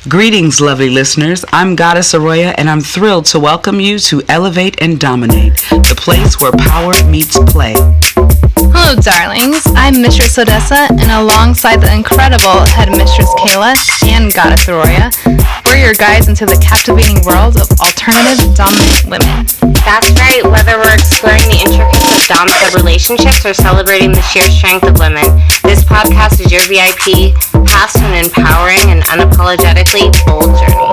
Greetings, lovely listeners. I'm Goddess Aroya, and I'm thrilled to welcome you to Elevate and Dominate, the place where power meets play. Hello, darlings. I'm Mistress Odessa, and alongside the incredible Head Mistress Kayla and Goddess Aroya, we're your guides into the captivating world of alternative dominant women. That's right, whether we're exploring the intricacies of dom-sub relationships or celebrating the sheer strength of women, this podcast is your VIP, path to an empowering and unapologetically bold journey.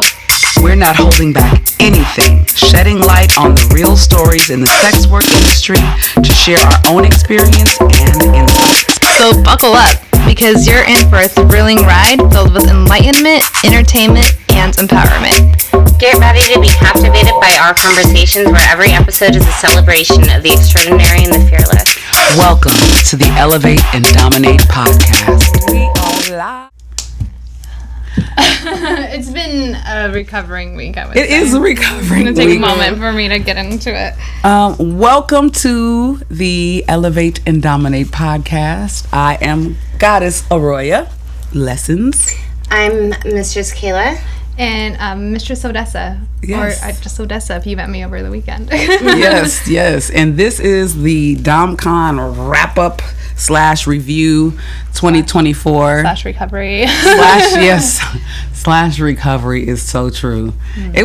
We're not holding back anything, shedding light on the real stories in the sex work industry to share our own experience and insights. So buckle up, because you're in for a thrilling ride filled with enlightenment, entertainment, and empowerment. Get ready to be captivated by our conversations where every episode is a celebration of the extraordinary and the fearless. Welcome to the Elevate and Dominate podcast. We are live. It's been a recovering week, I would say. It is a recovering week. It's going to take a moment for me to get into it. Welcome to the Elevate and Dominate podcast. I am Goddess Aroya. Lessons. I'm Mistress Kayla. And Mistress Odessa. Yes. Or just Odessa if you met me over the weekend. Yes. And this is the DomCon wrap-up / review 2024. / recovery. / recovery is so true. Mm-hmm. It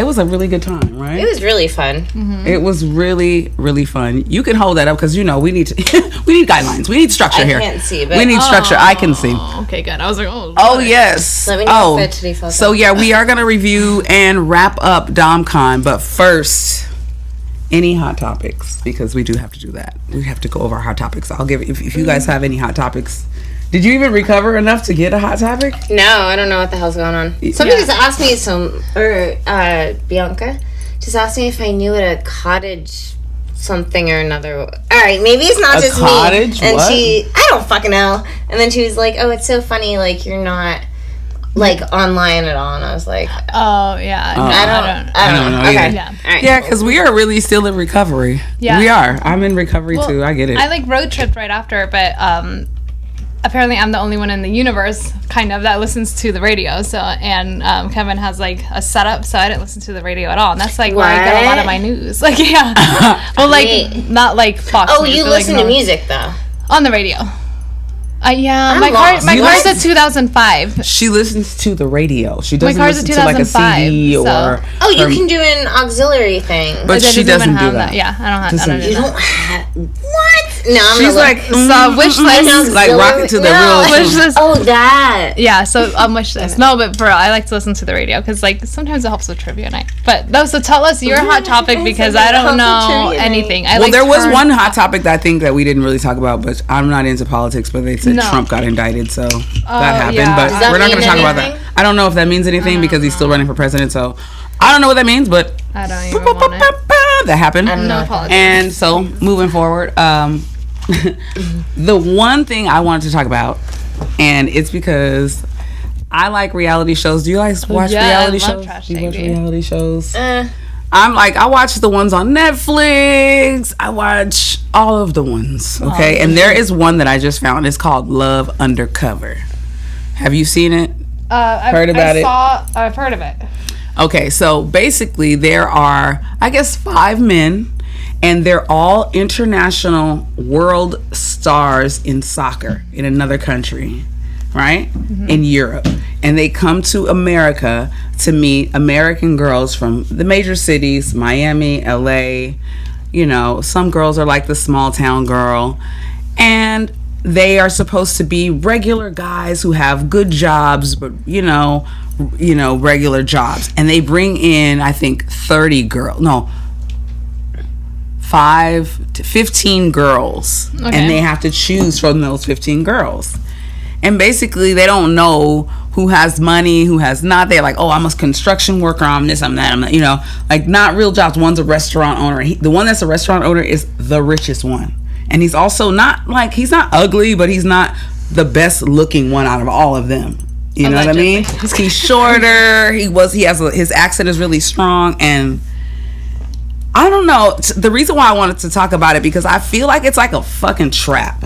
was a really good time, right? It was really fun. Mm-hmm. It was really, really fun. You can hold that up because, we need guidelines. We need structure here. I can't see, but... We need structure. I can see. Okay, good. I was like, Oh, yes. Let me know if it focused. So, yeah, we are going to review and wrap up DomCon, but first... Any hot topics, because we do have to do that. We have to go over our hot topics. I'll give if you guys have any hot topics. Did you even recover enough to get a hot topic? No, I don't know what the hell's going on. Somebody just asked me Bianca just asked me if I knew what a cottage something or another. All right, maybe it's not just cottage? Me. And what? I don't fucking know. And then she was like, "Oh, it's so funny. Like you're not." Like online at all, and I was like, "Oh yeah, no, I don't know." Okay, yeah, all right, yeah, because we are really still in recovery. Yeah, we are. I'm in recovery too. I get it. I road tripped right after, but apparently I'm the only one in the universe, kind of, that listens to the radio. So, and Kevin has a setup, so I didn't listen to the radio at all, and that's where I get a lot of my news. Well, not Fox. Oh, News, you listen to music though on the radio. Yeah, my car's a 2005. She listens to the radio. She doesn't listen to a CD or... Oh, you can do an auxiliary thing. But she doesn't do that. Yeah, I don't have You don't have... What? No, I'm She's wish list. Rocket to the real... Wish list. Oh, that. Yeah, so wish list. No, but for real, I like to listen to the radio because sometimes it helps with trivia night. But so tell us your hot topic because I don't know anything. There was one hot topic that I think that we didn't really talk about, but I'm not into politics, but they said Trump got indicted, so that happened. Yeah. But we're not going to talk about that. I don't know if that means anything because he's still running for president, so I don't know what that means, but I don't even want it. That happened. I don't know. And so moving forward, the one thing I wanted to talk about, and it's because I like reality shows. Do you guys watch reality shows? Do you watch reality shows? I watch the ones on Netflix. I watch all of the ones, okay? And there is one that I just found. It's called Love Undercover. Have you seen it? I've heard of it. Okay, so basically there are, I guess, 5 men, and they're all international world stars in soccer in another country, right? Mm-hmm. In Europe. And they come to America to meet American girls from the major cities, Miami, LA. Some girls are like the small town girl. And they are supposed to be regular guys who have good jobs, but, regular jobs. And they bring in, I think, 5 to 15 girls. Okay. And they have to choose from those 15 girls. And basically, they don't know who has money, who has not. They're like, oh, I'm a construction worker, I'm this, I'm that, I'm that, not real jobs. One's a restaurant owner. The one that's a restaurant owner is the richest one. And he's also not, he's not ugly, but he's not the best looking one out of all of them. You know what I mean? He's shorter. His accent is really strong. And I don't know. The reason why I wanted to talk about it, because I feel like it's like a fucking trap.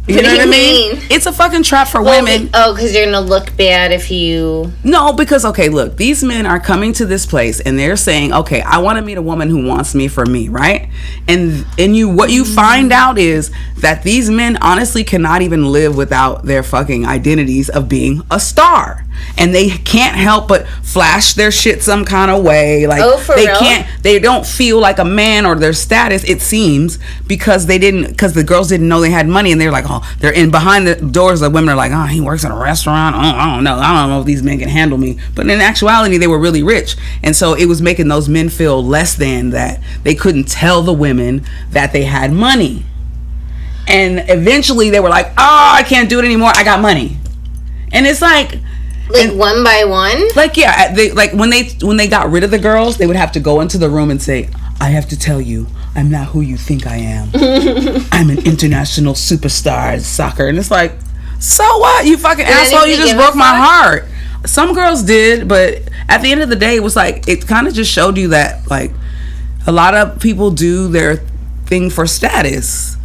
You know what I mean? It's a fucking trap for women. Because you're gonna look bad if you... No, because, okay, look, these men are coming to this place and they're saying, okay, I want to meet a woman who wants me for me, right? And what you find out is that these men honestly cannot even live without their fucking identities of being a star. And they can't help but flash their shit some kind of way. Like, they don't feel like a man or their status, it seems, because the girls didn't know they had money, and they're like, oh, they're in behind the doors. The women are like, oh, he works in a restaurant. Oh, I don't know if these men can handle me. But in actuality, they were really rich. And so it was making those men feel less than, that they couldn't tell the women that they had money. And eventually they were like, oh, I can't do it anymore. I got money. And it's like one by one? Like, yeah, when they got rid of the girls, they would have to go into the room and say, I have to tell you, I'm not who you think I am. I'm an international superstar in soccer. And it's like, so what? You fucking asshole, you just broke my heart. Some girls did, but at the end of the day, it was like, it kind of just showed you that, like, a lot of people do their thing for status.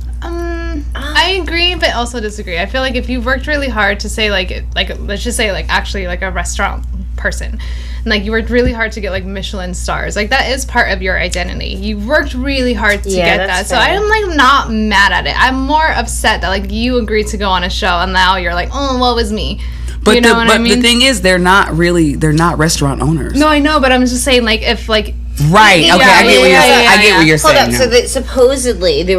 I agree, but also disagree. I feel like if you've worked really hard to say, like let's just say, like, actually, like, a restaurant person, and, like, you worked really hard to get, like, Michelin stars, like, that is part of your identity. You worked really hard to get that. So I'm, like, not mad at it. I'm more upset that, like, you agreed to go on a show and now you're like, oh, what was me? But, you know what I mean? The thing is, they're not restaurant owners. No, I know, but I'm just saying, like, if, like... Right. Okay. I get what you're saying. Hold up. So supposedly they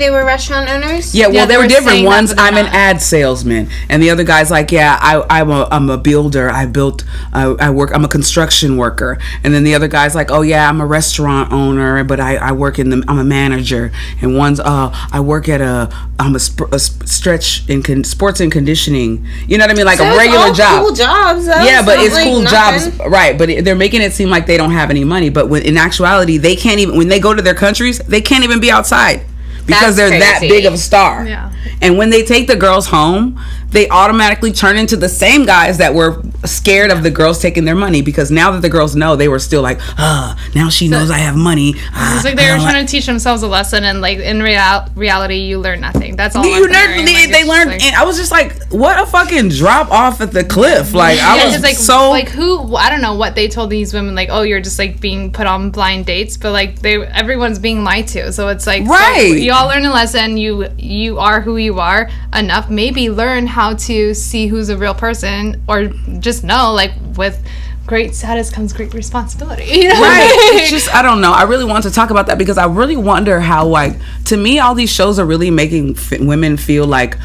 were restaurant owners. Yeah. Well, they were different. One's I'm an ad salesman, and the other guy's like, yeah, I'm a builder. I work. I'm a construction worker. And then the other guy's like, oh yeah, I'm a restaurant owner, but I'm a manager. And one's I work at I'm a stretch in sports and conditioning. You know what I mean? Like, so a regular job. Cool jobs. Yeah, but it's like cool jobs, right? But they're making it seem like they don't have any money, but in actuality, they can't even, when they go to their countries, they can't even be outside because they're that big of a star. Yeah. And when they take the girls home, they automatically turn into the same guys that were scared of the girls taking their money, because now that the girls know, they were still like, now she knows I have money. It's like they were trying to teach themselves a lesson, and, like, in reality, you learn nothing. That's all. They learned. And I was just like, what a fucking drop off at the cliff. Like, I was like, so like, who, I don't know what they told these women, like, oh, you're just, like, being put on blind dates, but, like, everyone's being lied to. So it's like, right. So you all learn a lesson. You are who you are enough. Maybe learn how to see who's a real person, or just know, like, with great status comes great responsibility. You know? Right. It's just, I don't know. I really want to talk about that because I really wonder how, like, to me, all these shows are really making women feel like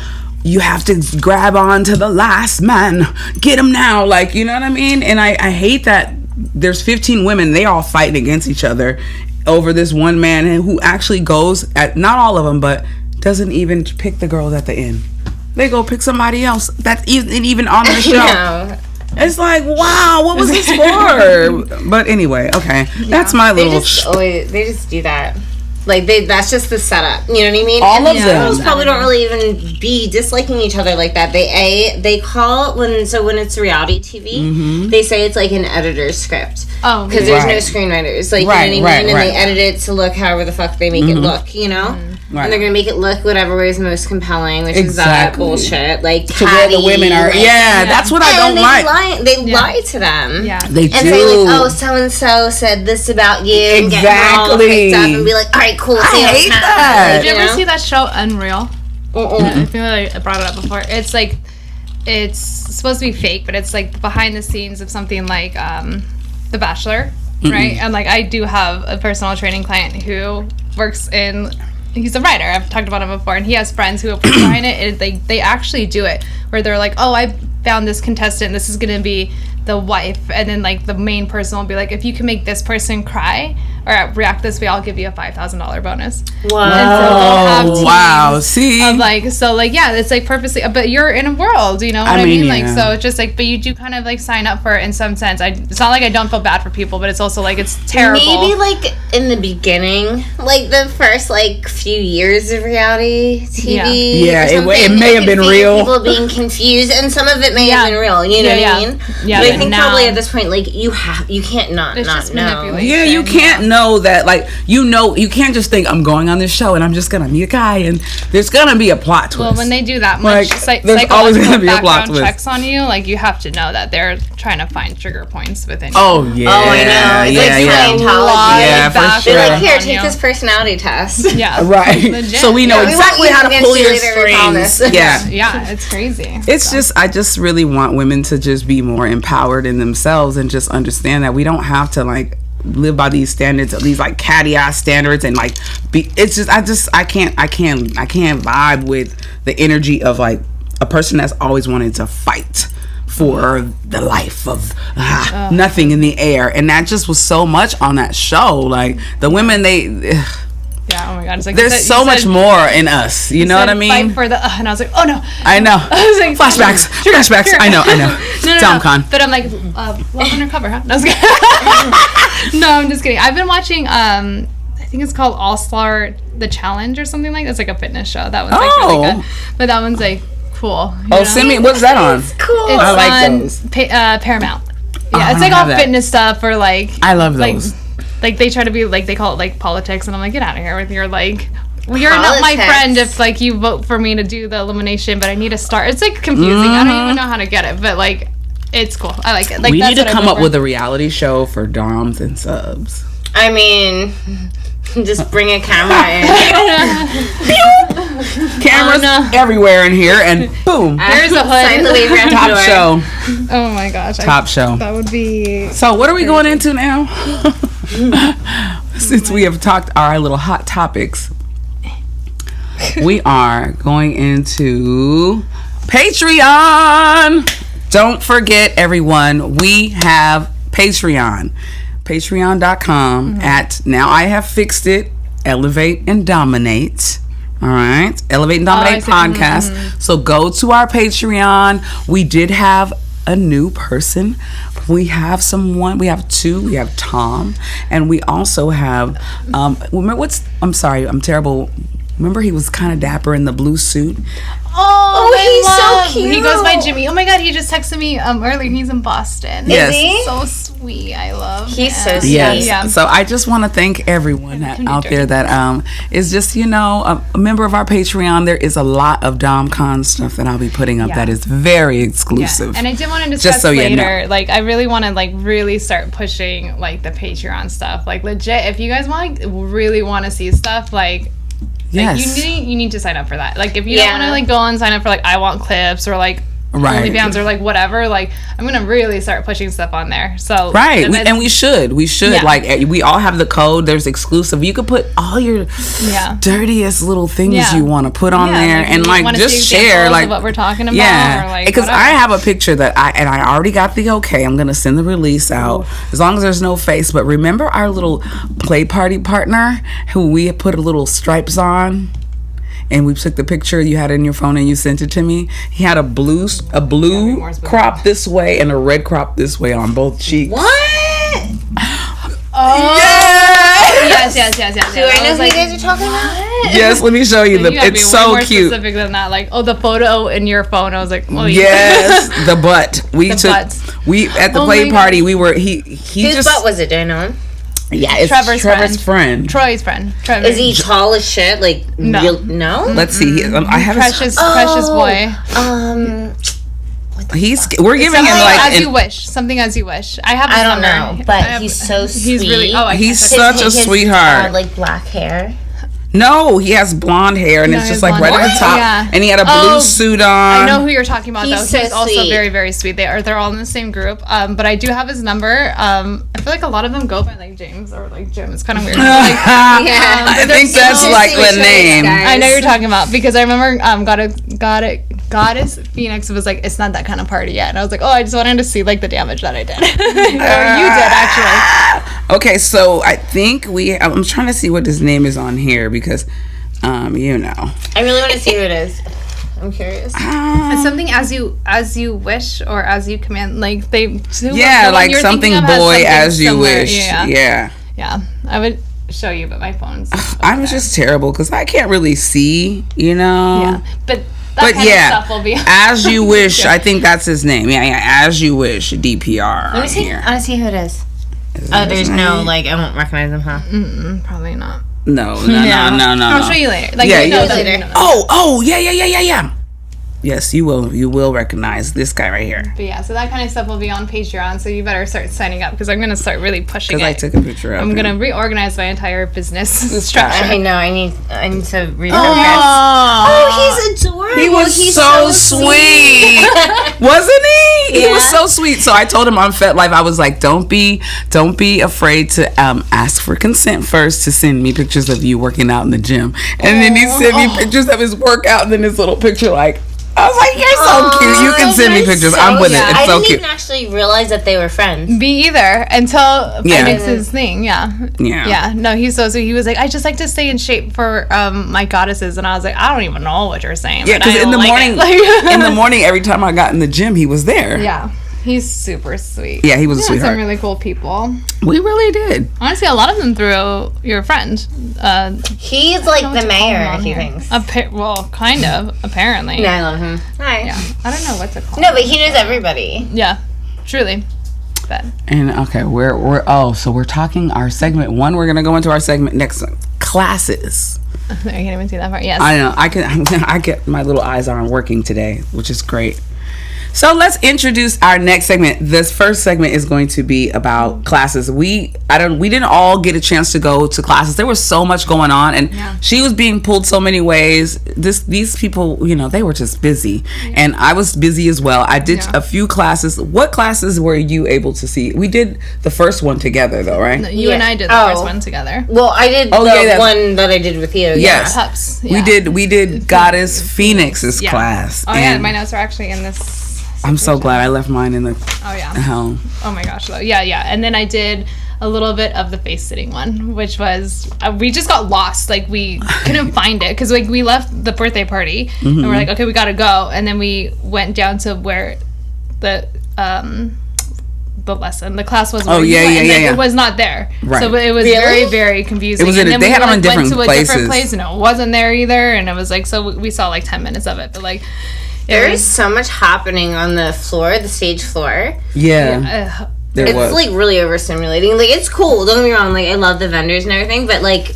you have to grab on to the last man, get him now, like, you know what I mean? And I hate that there's 15 women, they all fighting against each other over this one man who actually goes at, not all of them, but doesn't even pick the girls at the end. They go pick somebody else that isn't even on the show. No. It's like, wow, what was this for? But anyway, okay. Yeah. That's my little... They just do that. Like, that's just the setup. You know what I mean? All of them. Girls probably don't really even be disliking each other like that. They call when it's reality TV, they say it's like an editor's script. Oh, because there's no screenwriters. Like, you know what I mean? And they edit it to look however the fuck they make it look, you know? Right. And they're gonna make it look whatever way is most compelling, which is that bullshit. Like, to where the women are. Like, that's what I don't like. They lie to them. Yeah, they do. And say, like, oh, so and so said this about you. Exactly. And get them all picked up and be like, all right, cool. I hate that. Did you ever see that show Unreal? I feel like I brought it up before. It's like, it's supposed to be fake, but it's like behind the scenes of something like The Bachelor, right? And, like, I do have a personal training client who works in. He's a writer. I've talked about him before, and he has friends who are behind it. They actually do it where they're like, oh, I found this contestant. This is gonna be the wife, and then, like, the main person will be like, if you can make this person cry or react this way, I'll give you a $5,000 bonus. Wow. So wow. See? Of, like, so, like, yeah, it's, like, purposely, but you're in a world, you know what I mean? Like, so it's just, like, but you do kind of, like, sign up for it in some sense. It's not like I don't feel bad for people, but it's also, like, it's terrible. Maybe, like, in the beginning, like, the first, like, few years of reality TV. Yeah, it may have been real. People being confused, and some of it may have been real, you know what I mean? Yeah, but I think probably at this point, like, you can't not know. Yeah, you can't know. know that, like, you can't just think I'm going on this show and I'm just gonna meet a guy and there's gonna be a plot twist. Well, when they do that much there's always gonna be a plot twist. Checks on you, like, you have to know that they're trying to find trigger points within you. Oh yeah. Oh, I know. It's like Scientology. Yeah, for sure. They're like, here, take this personality test. Yeah, right. Legit. So we know exactly how to pull your strings. Yeah, yeah, it's crazy. It's just, I just really want women to just be more empowered in themselves and just understand that we don't have to, like, live by these standards, these, like, catty ass standards, and, like, it's just I can't vibe with the energy of, like, a person that's always wanted to fight for the life of nothing in the air, and that just was so much on that show. Like, the women, yeah, oh my god, it's like there's so much more in us, you know what I mean? Fight for the and I was like, oh no, I know. I was like, flashbacks. I know. No. DomCon. But I'm like, love undercover, huh? No, no, I'm just kidding. I've been watching I think it's called All Star The Challenge or something like that. It's like a fitness show. That one's like really good. But that one's like cool. Send me, what's that on? It's cool. It's I like on those. Paramount. Yeah, it's like all fitness stuff or like I love those. Like they try to be like, they call it like politics, and I'm like, get out of here with your like, well, you're not my friend if like you vote for me to do the elimination, but I need to start. It's like confusing. I don't even know how to get it, but like it's cool. I like it. Like, we need to come up with a reality show for doms and subs. I mean, just bring a camera in. Cameras everywhere in here, and boom. There's a hood. Top show. Oh my gosh. Top show. That would be. So what are we going into now? Since we have talked our little hot topics, we are going into Patreon. Don't forget, everyone, we have Patreon. Patreon.com at, now I have fixed it, Elevate and Dominate. All right, Elevate and Dominate podcast. Mm-hmm. So go to our Patreon. We did have a new person. We have someone. We have two. We have Tom, and we also have. Remember I'm sorry. I'm terrible. Remember, he was kind of dapper in the blue suit. He's so cute. He goes by Jimmy. Oh my god, he just texted me earlier. He's in Boston. Yes. Is he? So sweet. I love him. He's so sweet. Yes. Yeah. So I just want to thank everyone out there that is just, a member of our Patreon. There is a lot of DomCon stuff that I'll be putting up that is very exclusive. Yeah. And I did want to discuss so later. You know. Like, I really want to really start pushing like the Patreon stuff. Like, legit, if you guys really want to see stuff, like. Yes. Like, you need to sign up for that. Like, if you don't want to go and sign up for I want clips or OnlyFans or whatever, I'm gonna really start pushing stuff on there. So and we should we all have the code. There's exclusive. You could put all your dirtiest little things you want to put on there, and just share of what we're talking about. Yeah, because I have a picture that I already got the okay. I'm gonna send the release out as long as there's no face. But remember our little play party partner who we put a little stripes on? And we took the picture, you had it in your phone and you sent it to me. He had a blue crop this way and a red crop this way on both cheeks. What? Oh. Yes. Do I know who you guys are talking about? Yes, let me show you. It's so more cute. Specific than that, the photo in your phone. I was like, oh yes, the butt. At the play party. We were Whose butt was it? Do I know him? Yeah, it's Trevor's friend. Troy's friend. Trevor. Is he tall as shit? No. No? Let's see. I have precious boy. We're giving him as you wish. Something as you wish. I don't know, but he's so sweet. He's really. He's such a sweetheart. Black hair. No, he has blonde hair, and it's just right at the top. Yeah. And he had a blue suit on. I know who you're talking about, though. So he's also very, very sweet. They're all in the same group. But I do have his number. I feel like a lot of them go by James or Jim. It's kind of weird. I think that's the name. I know you're talking about, because I remember Goddess Phoenix was like, it's not that kind of party yet, and I was like, oh, I just wanted to see the damage that I did. Or you did, actually. Okay, so I think I'm trying to see what his name is on here, because I really want to see who it is. I'm curious. It's something as you wish, or as you command, something boy as you wish. Yeah. I would show you, but my phone's I'm just terrible because I can't really see, Yeah, but kind of stuff will be as you wish. I think that's his name. Yeah, as you wish. DPR. Let me see. I want to see who it is. There's no, like, I won't recognize him, huh? Probably not. No. I'll show you later. Like, later. Oh, yeah. Yes, you will recognize this guy right here. But yeah, so that kind of stuff will be on Patreon, so you better start signing up because I'm going to start really pushing it. Because I took a picture of I'm going to reorganize my entire business structure. I know, I need to read he's adorable. He was so sweet. Wasn't he? Yeah. He was so sweet. So I told him on FetLife, I was like, don't be afraid to ask for consent first to send me pictures of you working out in the gym. And then he sent me pictures of his workout and then this little picture like, I was like, you're so cute. You can send me pictures. I'm with it. It's so cute. I didn't even actually realize that they were friends. Me either. Until Phoenix's thing. Yeah. No, he's so sweet. He was like, I just like to stay in shape for my goddesses. And I was like, I don't even know what you're saying. Yeah, because in the morning, every time I got in the gym, he was there. Yeah. He's super sweet. Yeah, he was a sweetheart. Some really cool people. We really did. Honestly, a lot of them through your friend. He's like the mayor, he thinks. Well, kind of, apparently. Yeah, I love him. Hi. Yeah, I don't know what to call him. No, but he knows everybody. Yeah, truly. But. And okay, so we're talking our segment 1. We're gonna go into our segment next one. Classes. I can't even see that part. Yes. I know. I get my little eyes aren't working today, which is great. So let's introduce our next segment. This first segment is going to be about classes. We didn't all get a chance to go to classes. There was so much going on, and she was being pulled so many ways. These people, they were just busy, and I was busy as well. I did a few classes. What classes were you able to see? We did the first one together, though, right? No, you and I did the first one together. Well, I did the one that I did with you. Yes, Pups. Yeah. We did Goddess Phoenix's class. Oh yeah, my notes are actually in this. I'm so glad I left mine in the home. Oh my gosh, though. Yeah. And then I did a little bit of the face sitting one, which was we just got lost. Like we couldn't find it because we left the birthday party and we're like, okay, we gotta go. And then we went down to where the class was. It was not there. Right. So it was very, very confusing. It was. They had them in different places. Went to a different place and it wasn't there either. And it was like, so we saw like 10 minutes of it, but like. There is so much happening on the stage floor. Yeah. It's like really overstimulating. Like it's cool. Don't get me wrong. Like I love the vendors and everything, but like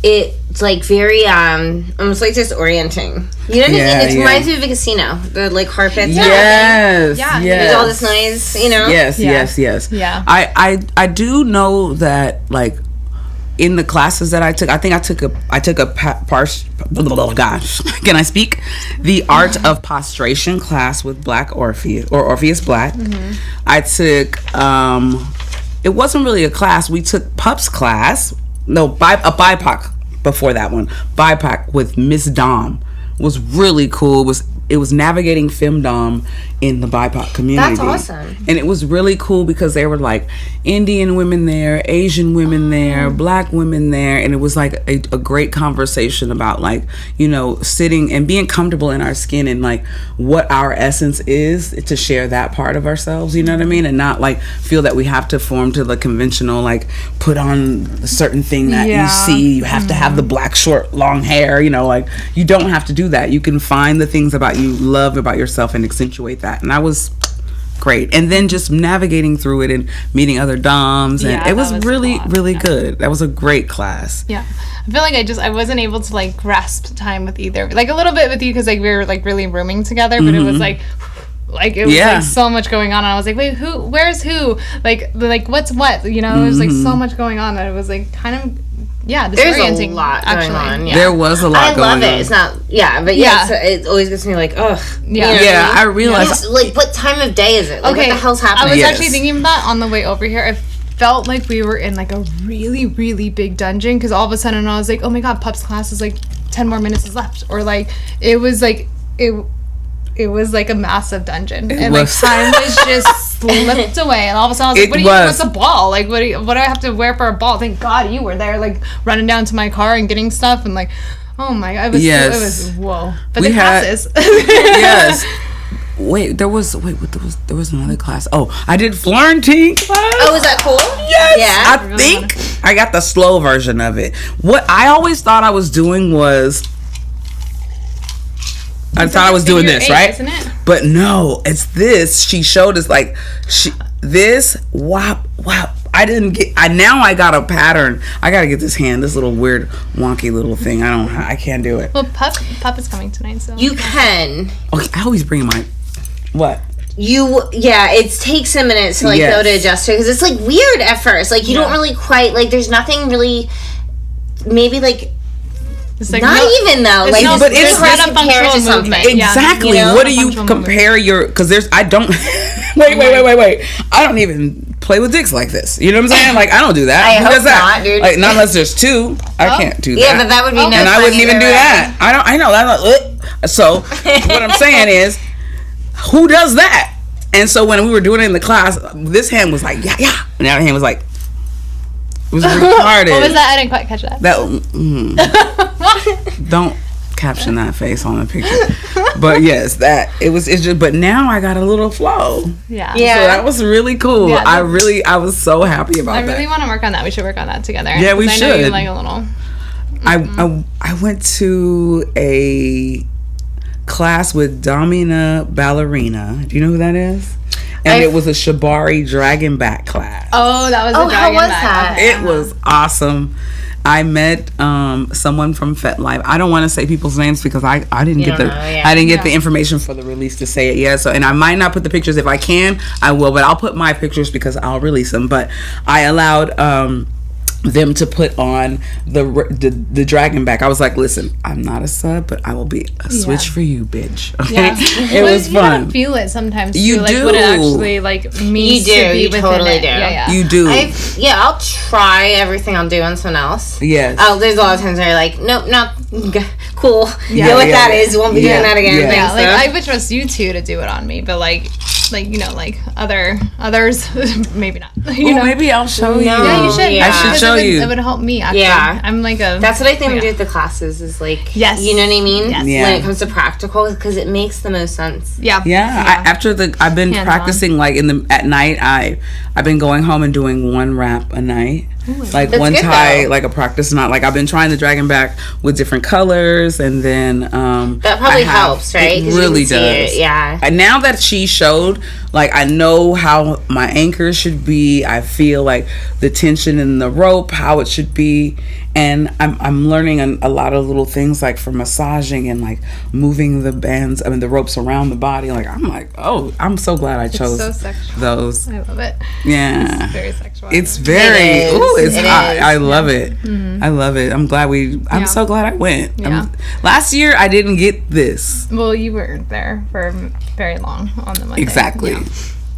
it's like very almost like disorienting. You know what I mean? It reminds me of a casino. The like carpets. Yes. Yeah. There's all this noise. Yes. Yeah. I do know that like. In the classes that I took, I think I took can I speak? The Art of Postration class with Black Orpheus or Orpheus Black. I took it wasn't really a class. We took Pup's class. No, a BIPOC before that one. BIPOC with Miss Dom was really cool. It was navigating femdom in the BIPOC community. That's awesome. And it was really cool because there were like Indian women there, Asian women there, Black women there, and it was like a great conversation about like, sitting and being comfortable in our skin and like what our essence is to share that part of ourselves, you know what I mean? And not like feel that we have to form to the conventional, like put on a certain thing that you see, you have to have the black short long hair, like you don't have to do that. You can find the things about you love about yourself and accentuate that. And that was great. And then just navigating through it and meeting other doms, and it was really really good. That was a great class. I feel like I wasn't able to like grasp time with either, like a little bit with you because like we were like really rooming together, but it was like it was like so much going on, and I was like, wait, where's who, like what's what, it was like so much going on that it was like kind of disorienting. There's a lot going on. There was a lot going on. I love it. It's not, it always gets me like, ugh. I realized. Like, what time of day is it? Like, what the hell's happening? I was actually thinking of that on the way over here. I felt like we were in like a really, really big dungeon because all of a sudden I was like, oh my god, Pup's class is like 10 more minutes is left. Or like, it was like, it was like a massive dungeon, and like time was just slipped away, and all of a sudden I was like, what's a ball? Like what do I have to wear for a ball? Thank God you were there, like running down to my car and getting stuff, and like, oh my god, it was whoa. But the classes. There was another class. Oh, I did Florentine class. Oh, was that cool? Yes. Yeah. I think I got the slow version of it. What I always thought I was doing was I thought I was doing this, right? Isn't it? But no, it's this. She showed us like this. Wop. now I got a pattern. I gotta get this little weird wonky little thing. I can't do it. Well, Pup is coming tonight, so you can. Okay, I always bring my what? It takes a minute to like go to adjust it because it's like weird at first. Like you don't really quite like. There's nothing really. Maybe like. It's like not even though, like, but it's right up functional movement. Exactly. Yeah, what do you compare your? Because I don't. wait. I don't even play with dicks like this. You know what I'm saying? Like I don't do that. I hope not, dude. Like not unless there's two. I can't do that. Yeah, but that would be no and I wouldn't even do that. I know that. So what I'm saying is, who does that? And so when we were doing it in the class, this hand was like yeah, and the other hand was like. It was retarded. What was that? I didn't quite catch that. Don't caption that face on the picture. But yes, it's just. But now I got a little flow. Yeah. So that was really cool. Yeah, I was so happy about that. I really want to work on that. We should work on that together. Yeah, we should. I know you like a little. I went to a class with Domina Ballerina. Do you know who that is? And it was a Shibari dragon back class. Oh, that was a dragon how was back. that? It was awesome. I met someone from FetLife. I don't want to say people's names because I didn't get the information for the release to say it yet. So, and I might not put the pictures. If I can, I will. But I'll put my pictures because I'll release them. But I allowed them to put on the dragon back. I was like, listen, I'm not a sub, but I will be a switch for you, bitch. Okay? Yeah. It was fun. You feel it sometimes. You too, like, do. What it actually like means. You totally do. Yeah. You do. I'll try everything I'll do on someone else. Yes. There's a lot of times where you're like, nope, not cool. Yeah. You know what that is. You won't be doing that again. Yeah. Like I would trust you two to do it on me, but like you know, like others, maybe not. You know, maybe I'll show you. Yeah, you should. I should show you. It would help me. Actually. Yeah, I'm like a. That's what I think we do with the classes. Is like, yes, you know what I mean. Yes. Yeah. When it comes to practical, because it makes the most sense. Yeah. I've been practicing like at night. I've been going home and doing one rap a night. Like one tie, like a practice knot. Like I've been trying the dragon back with different colors, and then that probably helps, right? It really does. Yeah. And now that she showed, like I know how my anchors should be. I feel like the tension in the rope, how it should be, and I'm learning a lot of little things like for massaging and like moving the bands. I mean the ropes around the body. Like I'm so glad I chose those. I love it. Yeah. It's very sexual. It's very. It's hot. I love it. Mm-hmm. I love it. I'm glad I'm so glad I went. Yeah. Last year I didn't get this. Well, you were there for very long on the Monday. Exactly. Yeah.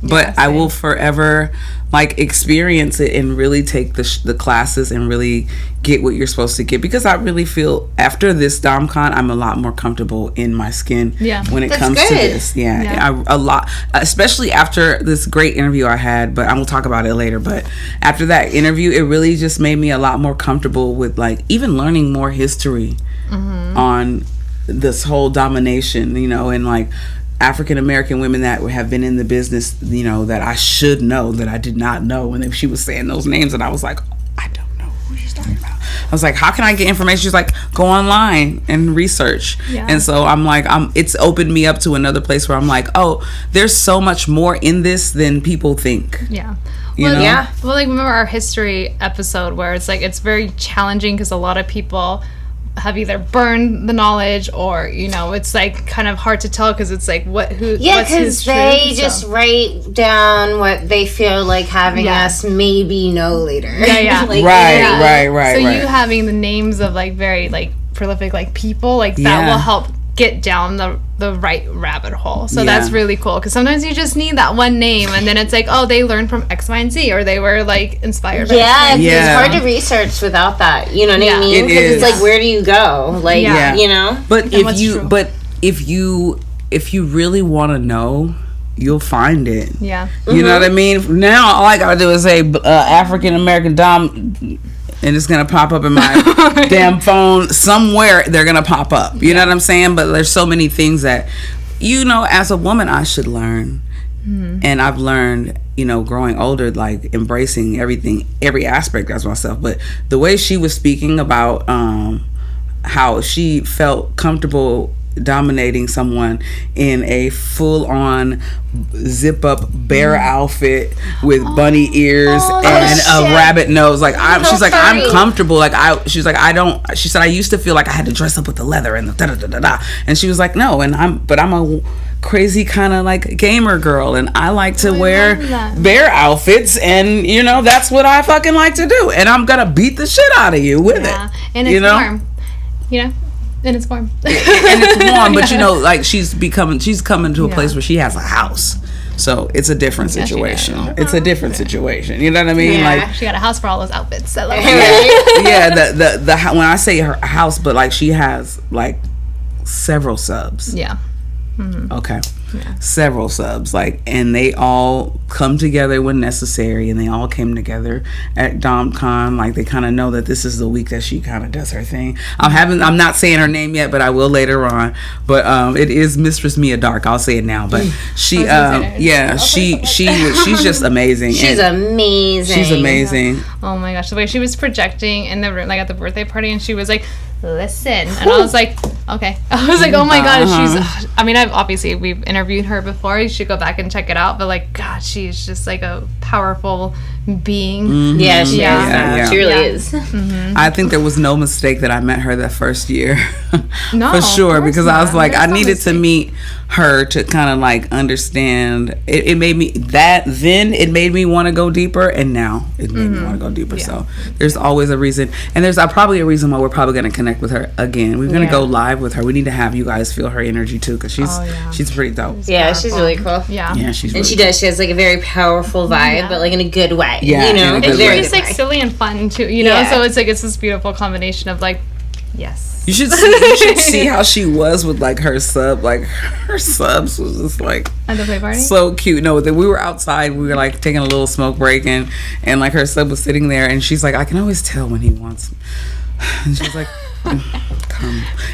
But I will forever like experience it and really take the classes and really get what you're supposed to get, because I really feel after this DomCon I'm a lot more comfortable in my skin when it comes to this. A lot, especially after this great interview I had, but I will talk about it later. But after that interview, it really just made me a lot more comfortable with like even learning more history on this whole domination, you know, and like African American women that have been in the business, you know, that I should know that I did not know. And she was saying those names, and I was like, I don't know who she's talking about. I was like, how can I get information? She's like, go online and research. Yeah. And so I'm like, it's opened me up to another place where I'm like, oh, there's so much more in this than people think. Yeah. You know? Yeah. Well, like remember our history episode where it's like it's very challenging because a lot of people have either burned the knowledge or, you know, it's like kind of hard to tell because it's like what's his truth. They just write down what they feel like having us maybe know later. Yeah. Like, right. So you having the names of like very like prolific like people like that will help get down the right rabbit hole. So that's really cool because sometimes you just need that one name and then it's like, oh, they learned from X, Y, and Z, or they were like inspired by it's hard to research without that, you know what I mean? Because it's like, where do you go? Like, you know? But if you really want to know, you'll find it. Yeah. You know what I mean? Now all I gotta do is say African American Dom, and it's gonna pop up in my damn phone somewhere. They're gonna pop up. You know what I'm saying? But there's so many things that, you know, as a woman I should learn. And I've learned, you know, growing older, like embracing everything, every aspect as myself. But the way she was speaking about how she felt comfortable dominating someone in a full-on zip-up bear outfit with bunny ears and a rabbit nose. Like she's like, I'm comfortable. Like she's like, I don't. She said I used to feel like I had to dress up with the leather and the da da da da da. And she was like, no. And I'm a crazy kind of like gamer girl, and I like to wear bear outfits, and you know that's what I fucking like to do. And I'm gonna beat the shit out of you with it. And it's warm. You know. And it's warm. And it's warm, but you know, like she's coming to a place where she has a house. So it's a different situation. It's a different situation. You know what I mean? Yeah. Like she got a house for all those outfits. I love it. Yeah, the when I say her house, but like she has like several subs. Yeah. Mm-hmm. Okay. Yeah. Several subs, like, and they all come together when necessary, and they all came together at DomCon. Like, they kind of know that this is the week that she kind of does her thing. I'm not saying her name yet, but I will later on. But it is Mistress Mia Darque. I'll say it now. But she, she's just amazing. She's amazing. She's amazing. Oh my gosh, the way she was projecting in the room, like at the birthday party, and she was like, listen, and I was like, okay. I was like, oh my god, we've interviewed her before. You should go back and check it out. But like, God, she's just like a powerful being. Mm-hmm. Yeah, she is. Yeah. She really is. Mm-hmm. I think there was no mistake that I met her that first year. No, for sure, because I was like, I needed to meet her to kind of like understand. It made me want to go deeper, and now it made me want to go deeper. Yeah. So there's always a reason, and there's probably a reason why we're probably going to connect with her again. We're going to go live with her. We need to have you guys feel her energy too, because she's pretty dope. She's really cool. Yeah, she's really and she does. She has like a very powerful vibe, but like in a good way. Yeah, you know, and she's like silly and fun too. You know, so it's like it's this beautiful combination of like, yes. You should see how she was with like her sub. Like her subs was just like at the play party. So cute. No, we were outside. We were like taking a little smoke break, and like her sub was sitting there, and she's like, I can always tell when he wants. And she's like, come.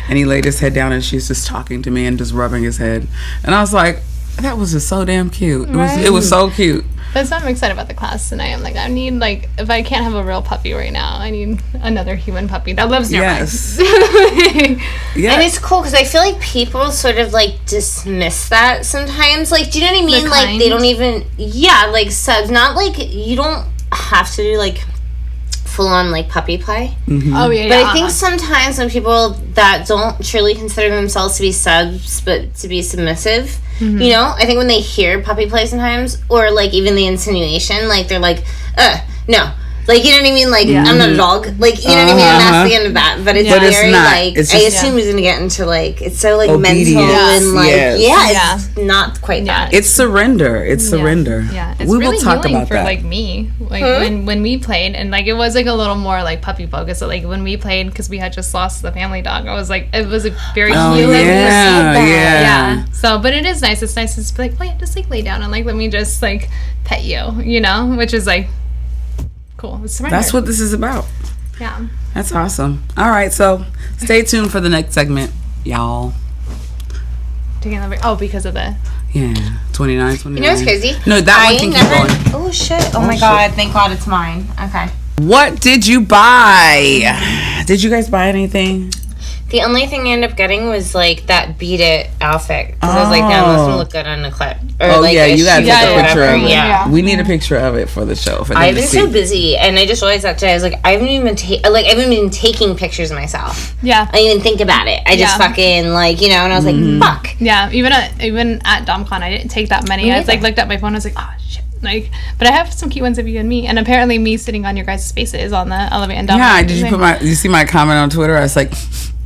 And he laid his head down, and she's just talking to me and just rubbing his head. And I was like, that was just so damn cute. It was so cute. But so I'm excited about the class tonight. I'm like, I need, like, if I can't have a real puppy right now, I need another human puppy that lives nearby. Yes. And it's cool because I feel like people sort of like dismiss that sometimes. Like, do you know what I mean? Like, they don't even, like subs. Not like you don't have to do like full on like puppy play. Mm-hmm. Oh yeah. But I think sometimes when people that don't truly consider themselves to be subs but to be submissive, you know, I think when they hear puppy play sometimes, or like even the insinuation, like they're like, no. Like, you know what I mean? Like, I'm not a dog. Like, you know what I mean? And that's the end of that. But it's very, like, I assume he's going to get into, like, it's so, like, mental and, like, it's not quite that. It's surrender. It's surrender. Yeah. It's we really will talk healing about for, that. like, me. Like, when we played, and, like, it was, like, a little more, like, puppy focused. So, like, when we played, because we had just lost the family dog, I was, like, it was a very healing. Yeah. So, but it is nice. It's nice to just be like, oh, yeah, just, like, lay down and, like, let me just, like, pet you, you know? Which is, like, cool. That's what this is about. Yeah. That's awesome. All right, so stay tuned for the next segment, y'all. Because of the 29. You know what's crazy? No, that one can keep going. Oh shit! Oh my god! Thank God it's mine. Okay. What did you buy? Did you guys buy anything? The only thing I ended up getting was like that Beat It outfit because I was like, that must look good on a clip. Or, you gotta take a picture of it. Yeah. We need a picture of it for the show. I've been so busy, and I just realized that today. I was like, I haven't even been taking pictures of myself. Yeah. I didn't even think about it. I just fucking like, you know, and I was like, fuck. Yeah. Even at DomCon, I didn't take that many. I was like, looked at my phone. I was like, oh shit. Like, but I have some cute ones of you and me, and apparently me sitting on your guys' spaces on the Elevate and DomCon. Yeah. Did you see my comment on Twitter? I was like.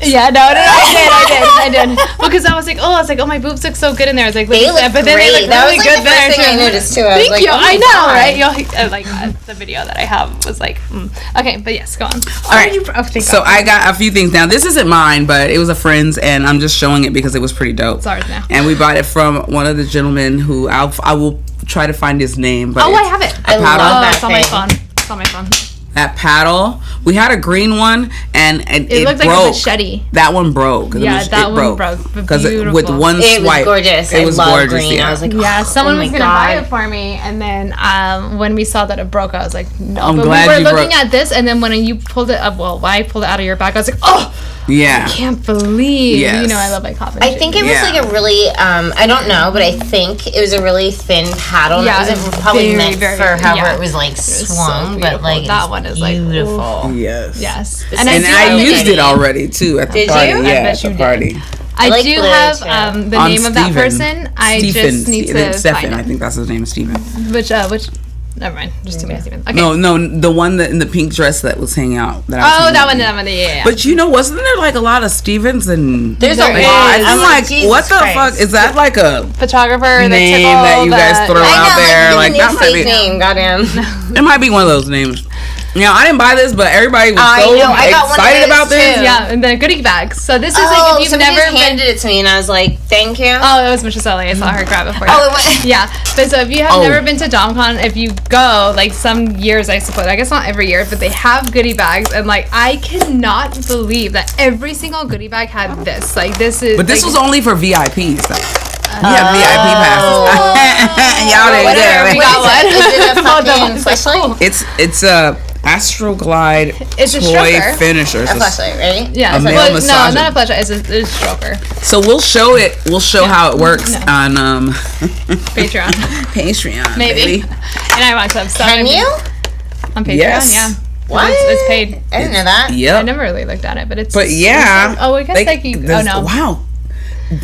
Yeah, no, I did. Because I was like, oh, my boobs look so good in there. I was like, they look but then great. they look that really was like good the first thing I noticed too. Thank you. I know, right? Like the video that I have was like, okay, but yes, go on. All right. So I got a few things now. This isn't mine, but it was a friend's, and I'm just showing it because it was pretty dope. It's ours now. And we bought it from one of the gentlemen who I will try to find his name. But I have it. I love that it's on my phone. It's on my phone. That paddle, we had a green one, and it looked broke. Like a machete. That one broke. Yeah, that one broke. Because with one it swipe, was gorgeous. It was gorgeous. Green. Yeah. I was like, someone was gonna buy it for me, and then when we saw that it broke, I was like, no. I'm but glad we were looking at this, and then when you pulled it up, I pulled it out of your bag, I was like, oh. Yeah. I can't believe. You know, I love my coffin. I think it was like a really, I don't know, but I think it was a really thin paddle. Yeah, it was probably meant for however it was like swung, so but like that one is beautiful. Like, yes. And I used it already too at the party. You? Yeah, at the party. I do have the name of that person. I just need to Stephen, find I think that's his name, Stephen. Which? Never mind. Just too many Stevens. Okay. No, the one that in the pink dress that was hanging out. That one. Yeah. But wasn't there like a lot of Stevens and there's a lot? I'm like, what the fuck is that? Like a photographer name that you guys throw out there? Like that might be name. Goddamn. It might be one of those names. I didn't buy this, but everybody was so excited about this. Too. Yeah, and the goodie bags. So this is like if you've never handed it to me, and I was like, "Thank you." Oh, it was Mistress Ellie. I saw her grab it for you. Oh, it was. Yeah, but so if you have never been to DomCon, if you go, like some years, I suppose, I guess not every year, but they have goodie bags, and like I cannot believe that every single goodie bag had this. Like this is. But this was only for VIPs. Yeah, VIP passes. Y'all didn't get it. We got one. Is it a fucking flashlight? It's a Astro Glide toy finisher. A flashlight, right? Yeah. No, not a flashlight. It's a stroker. So we'll show it. We'll show how it works on Patreon. Patreon, maybe. Baby. And I want some. Can you? On Patreon, yes. Yeah. What? It's paid. I didn't know that. Yep. I never really looked at it, but it's. But yeah. I guess no.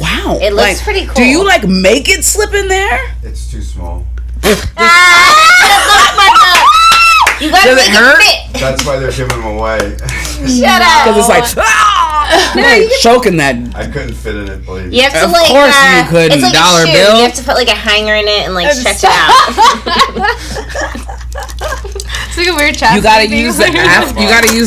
Wow. It looks pretty cool. Do you make it slip in there? It's too small. You gotta make it fit. That's why they're giving them away. Shut up. Because it's like, choking that. I couldn't fit in it, believe me. You have to Of course you couldn't. It's like $1 a shoe. bill. You have to put like a hanger in it and like stretch it out. It's like a weird chat. You gotta use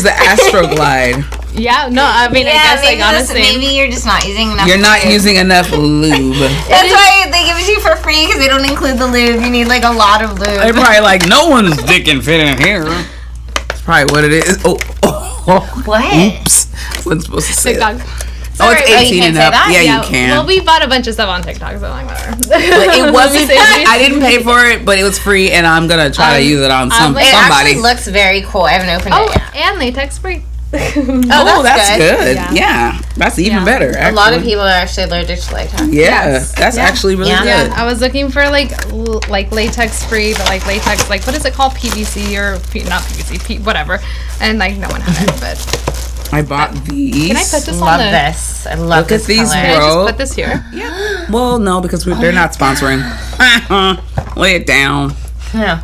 the Astro Glide. Yeah, no, I mean, I guess like honestly, maybe you're just not using enough. You're not using enough lube. That's why they give it to you for free because they don't include the lube. You need like a lot of lube. They're probably like, no one's dick can fit in here. That's probably what it is. What? Oops. Wasn't supposed to say TikTok. That. It's 18 and up. Yeah, you can. Well, we bought a bunch of stuff on TikTok, so like whatever. It wasn't. I didn't pay for it, but it was free, and I'm gonna try to use it on somebody. It actually looks very cool. I haven't opened it yet. And latex free. That's good. Yeah, that's even better. Actually. A lot of people are actually allergic to latex. Yeah, that's actually really good. Yeah, I was looking for like latex free, but like latex, like what is it called? PVC or not PVC, whatever. And like no one had it, but I bought these. Can I put this Love on this. I love Look at these, color. bro. Can I just put this here? Yeah. Well, no, because they're not sponsoring. Lay it down. Yeah.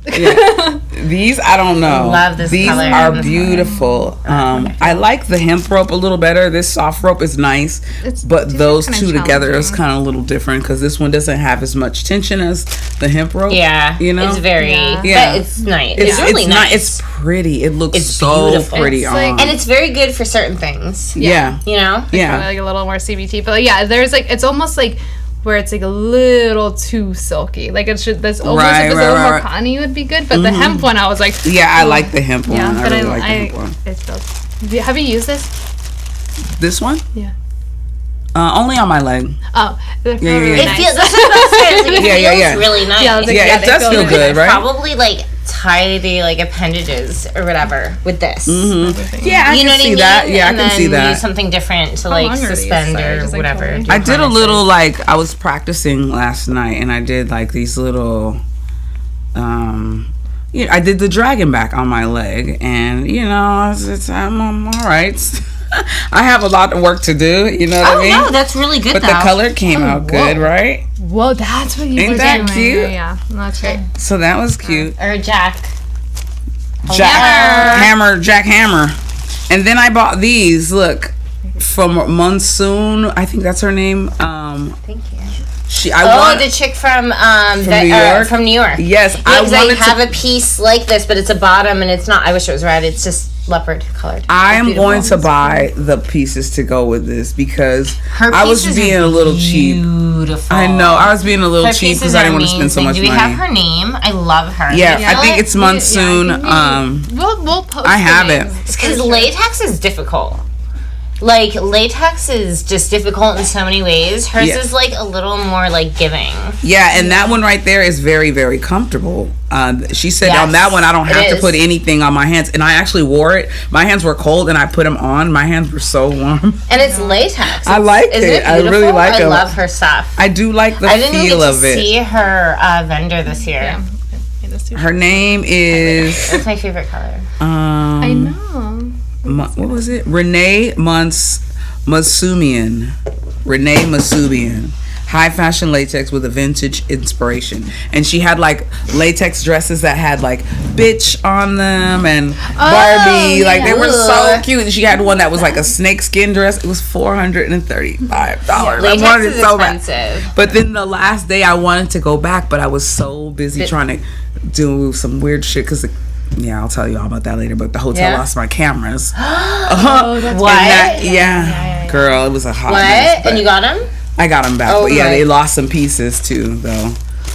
Yeah. These, I don't know. Love this These color. are beautiful. I like the hemp rope a little better. This soft rope is nice, but those two together is kind of a little different because this one doesn't have as much tension as the hemp rope. Yeah, you know, it's very. Yeah, but it's nice. It's really nice. It's pretty. It looks it's so beautiful. pretty it's on, and it's very good for certain things. Yeah, you know. Yeah, like a little more CBT, but like, yeah, there's like it's almost like. Where it's like a little too silky, like it should. This almost if it's a little more cottony would be good, but the hemp one I was like, yeah, I like the hemp one. Yeah, I really like the hemp one. It feels. Have you used this? This one? Yeah. Only on my leg. Oh, yeah. It feels. That's what I was saying. Like, it feels really nice. Yeah, it does feel good, right? Probably like tie the like appendages or whatever with this. Mm-hmm. Yeah, I you know can what see I mean? that. Yeah, and I can see that. Use something different to like suspend or whatever. I did a little like I was practicing last night, and I did like these little. I did the dragon back on my leg, and I'm all right. I have a lot of work to do. You know what I mean? Oh no, that's really good. But the color came out good, right? Whoa, that's what you ain't were that doing. cute? Yeah, that's great. So that was cute. Or Jack Hammer. And then I bought these. Look, from Monsoon. I think that's her name. Thank you. The chick from New York. From New York. Yes, I wanted to have a piece like this, but it's a bottom, and it's not. I wish it was red. It's just leopard colored. I am going to buy the pieces to go with this because I was being a little cheap. Beautiful. I know I was being a little cheap because I didn't want to spend so much money. Do we have her name? I love her. Yeah, I think it's Monsoon. We'll post. I have it because latex is difficult. Like, latex is just difficult in so many ways. Hers is, like, a little more, like, giving. Yeah, and that one right there is very, very comfortable. She said on that one, I don't have to put anything on my hands. And I actually wore it. My hands were cold, and I put them on. My hands were so warm. And it's latex. I like it. I really like it. I love her stuff. I do like the feel of it. I didn't get to see her vendor this year. Yeah. Her name is... That's my favorite color. I know. What was it? Renee Masumian. Renee Masumian. High fashion latex with a vintage inspiration. And she had like latex dresses that had like bitch on them and Barbie. Like they were so cute. And she had one that was like a snake skin dress. It was $435. I wanted it so bad. But then the last day I wanted to go back, but I was so busy trying to do some weird shit because I'll tell you all about that later. But the hotel lost my cameras. What? Girl, it was a hot mess. And you got them? I got them back. But they lost some pieces too, though.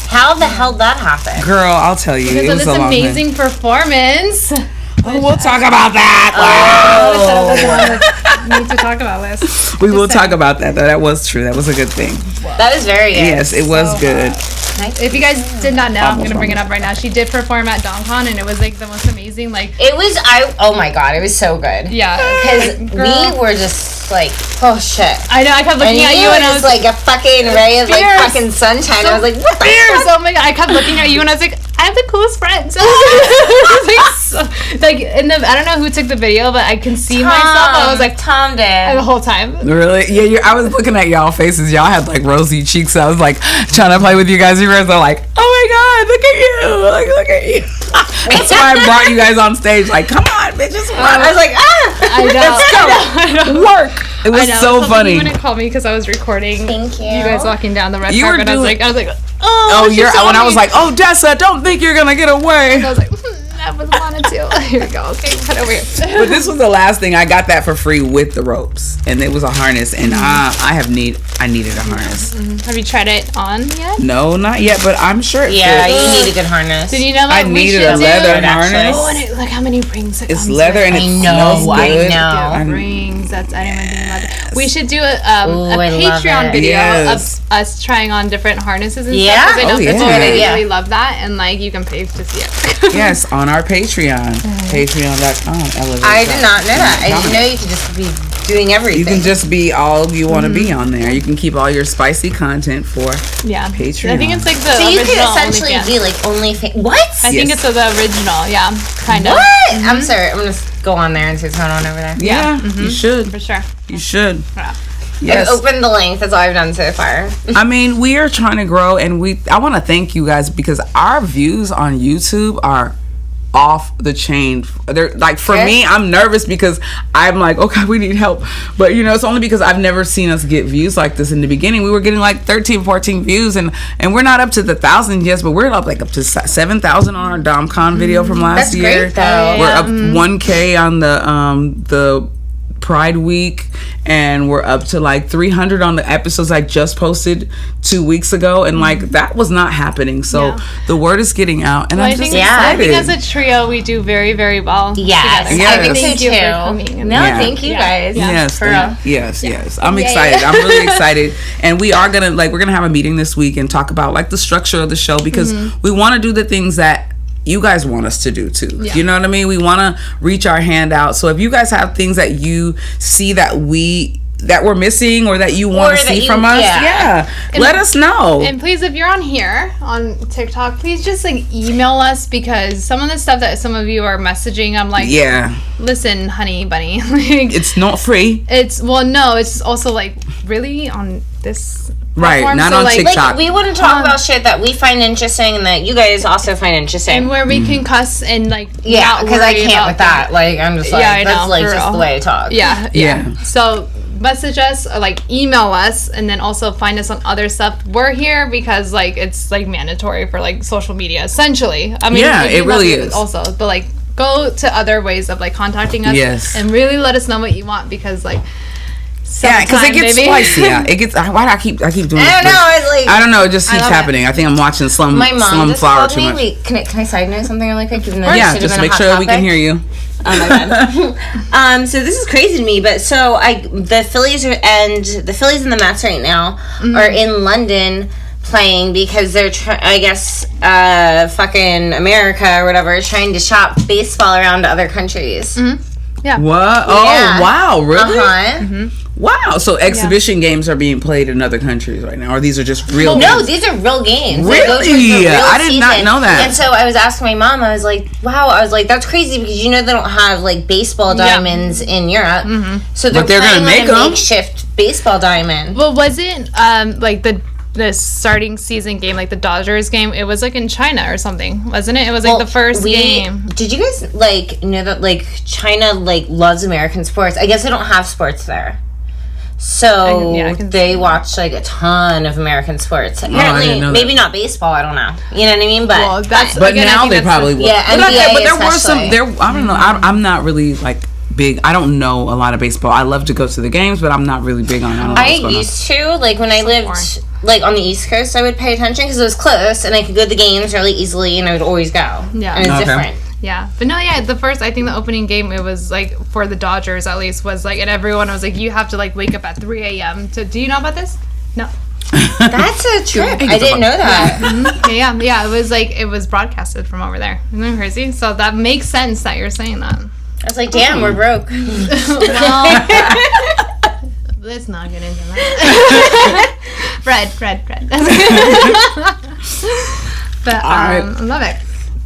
How the hell did that happen? Girl, I'll tell you. Because of this amazing performance. We'll talk about that. We need to talk about this. We will talk about that. That was true. That was a good thing. That is very good. Yes, it was good. If you guys did not know, I'm gonna bring it up right now. She did perform at DomCon, and it was like the most amazing. Like it was. Oh my god, it was so good. Yeah, because we were just like, oh shit. I know. I kept looking at you, and I was like a fucking ray of like fucking sunshine. I was like, what the fuck? Oh my god! I kept looking at you, and I was like, I have the coolest friends. I don't know who took the video, but I can see myself. I was like, Tom did the whole time. Really? Yeah. I was looking at y'all faces. Y'all had like rosy cheeks. So I was like trying to play with you guys. You guys are like, oh my god, look at you! Look at you! That's why I brought you guys on stage. Like, come on, bitches! I was like, I know. Work. It was so funny. You wouldn't call me because I was recording. Thank you. You guys walking down the red carpet. I was like, when I was like, Odessa, don't think you're gonna get away. And I was like, I wanted to. Here we go. Okay, put over here. But this was the last thing. I got that for free with the ropes, and it was a harness. And I needed a harness. Have you tried it on yet? No, not yet. But I'm sure it fits. You need a good harness. Did you know I needed a leather harness? Oh, and look how many rings it it's comes leather with. and it smells good. I know. Rings. I didn't even think about that. We should do a Patreon video of us trying on different harnesses and stuff. Because I know people really love that, and like you can pay to see it. Yes, on our Patreon. Patreon.com. I did not know that. I didn't know you could just be doing everything. You can just be all you want to be on there. You can keep all your spicy content for Patreon. I think it's like the so original. So you could essentially be like what? I think it's the original. Yeah, kind of. What? I'm sorry. I'm gonna go on there and see what's going on over there. Yeah, you should. For sure. You should. Yeah. Yes. I've opened the link. That's all I've done so far. I mean, we are trying to grow, and I want to thank you guys because our views on YouTube are off the chain. They're like, for me, I'm nervous because I'm like, okay, we need help, but it's only because I've never seen us get views like this. In the beginning we were getting like 13, 14 views, and we're not up to the 1,000 yet, but we're up to 7,000 on our DomCon video from last year. That's great, though. We're up 1K on the Pride Week, and we're up to like 300 on the episodes I just posted 2 weeks ago, and like that was not happening. So the word is getting out, and I'm just excited. I think as a trio we do very, very well. Yes, together. I think so thank too. You for coming. Thank you guys. Yes, yes. I'm excited. I'm really excited, and we're gonna have a meeting this week and talk about like the structure of the show because we want to do the things that you guys want us to do too. You know what I mean? We want to reach our hand out. So if you guys have things that you see that we're missing or that you want to see from us, let us know. And please, if you're on here on TikTok, please just like email us because some of the stuff that some of you are messaging, I'm like, listen, honey bunny, like, it's not free. It's also like really on this. Right, not on TikTok. Like, we want to talk about shit that we find interesting and that you guys also find interesting. And where we can cuss and, like, because I can't with that. Like, I'm just like, that's, like, just the way I talk. Yeah. So, message us or, like, email us and then also find us on other stuff. We're here because, like, it's, like, mandatory for, like, social media, essentially. I mean, it really is. Also, but, like, go to other ways of, like, contacting us. And really let us know what you want because, like, because it gets spicy. It gets. Why do I keep doing this? I don't know. It just keeps happening. I think I'm watching Slum My mom just Flower called too me. much. Wait, can I side note something really quick? Even though just make sure we can hear you. Oh my god. So this is crazy to me, but so the Phillies and the Mets right now are in London playing because they're fucking America or whatever is trying to shop baseball around to other countries. Yeah. What? Oh, Yeah. wow, really? Wow, so exhibition games are being played in other countries right now, or these are just real games? No, these are real games. Really? I did not know that. And so I was asking my mom, I was like, wow, that's crazy because they don't have like baseball diamonds in Europe. So they're gonna make a makeshift baseball diamond. Well, wasn't like the starting season game, like the Dodgers game, it was like in China or something, wasn't it? It was like the first game. Did you guys know that China loves American sports? I guess they don't have sports there. So they watch a ton of American sports. Apparently, maybe not baseball. I don't know. You know what I mean? But but now they probably will. Yeah, NBA but there were some. I don't know. I'm not really big. I don't know a lot of baseball. I love to go to the games, but I'm not really big on it. I used to when I lived on the East Coast. I would pay attention because it was close and I could go to the games really easily, and I would always go. Yeah, and it's different. Yeah, but I think the opening game, it was for the Dodgers at least, was and everyone was you have to wake up at 3 a.m. do you know about this? No. That's a trip. I didn't know that. Yeah, it was broadcasted from over there. Isn't that crazy? So that makes sense that you're saying that. I was like, damn, we're broke. Let's not get into that. Bread. But I love it.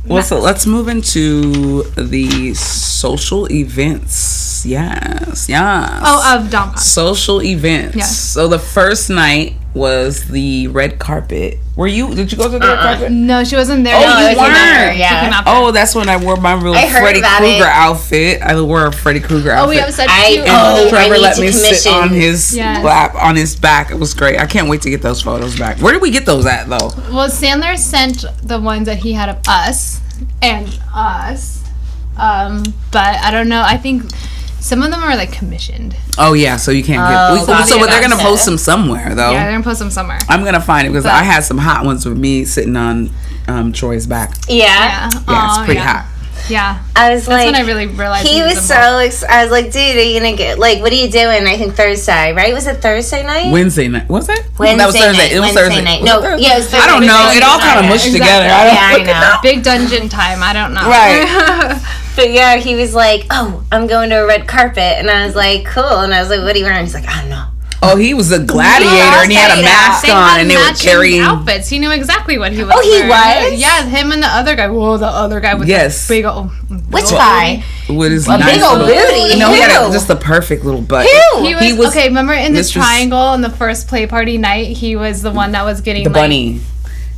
Well, so let's move into the social events. Yes. Oh, of DomCon. Social events. Yes. So the first night was the red carpet. Did you go to the red carpet? No, she wasn't there. Oh, no, you weren't? Yeah. Oh, that's when I wore my real Freddy Krueger outfit. I wore a Freddy Krueger outfit. Oh, we have such cute. Trevor let me sit on his lap, on his back. It was great. I can't wait to get those photos back. Where did we get those at, though? Well, Sandler sent the ones that he had of us and us. But I don't know. I think some of them are commissioned. Oh yeah, so you can't get. But they're gonna post them somewhere, though. Yeah, they're gonna post them somewhere. I'm gonna find it because I had some hot ones with me sitting on Troy's back. Yeah, it's pretty hot. Yeah, I was that's when I really realized he was so. I was like, dude, are you gonna get what are you doing? I think Thursday, right? Was it Thursday night? Wednesday night. Was it? Wednesday that was Thursday. Night. It was Wednesday Thursday night. No, it was Thursday. I don't know. It all kind of mushed together. I know. Big dungeon time. I don't know. Right. But yeah, he was like, "Oh, I'm going to a red carpet," and I was like, "Cool." And I was like, "What are you wearing?" He's like, "I don't know." Oh, he was a gladiator, and he had a mask on, and they were carrying outfits. He knew exactly what he was. Oh, he wearing. Yeah, him and the other guy. Whoa, the other guy with the big old. Which guy? With his big old booty. No, he had just the perfect little butt. He was okay. Remember in the triangle in the first play party night, he was the one that was getting the bunny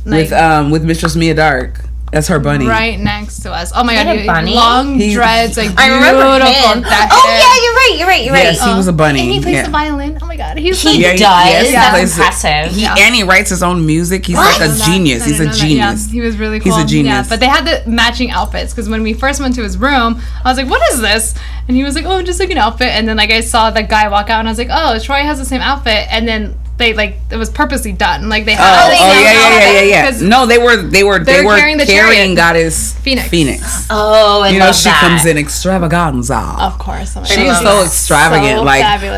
with Mistress Mia Darque. That's her bunny. Right next to us. Oh my god, bunny? Long dreads, beautiful. I remember him. Yeah, you're right. Yes, he was a bunny. And he plays the violin. Oh my god, he does. Yes, That's impressive. And he writes his own music. He's like a genius. He's a genius. Yeah, he was really cool. He's a genius. Yeah, but they had the matching outfits because when we first went to his room, I was like, "What is this?" And he was like, "Oh, just an outfit." And then I saw the guy walk out, and I was like, "Oh, Troy has the same outfit." And then they it was purposely done. They had yeah. No, they were carrying the carrying Goddess Phoenix. Oh, I love she comes in extravaganza. Of course, she's so extravagant.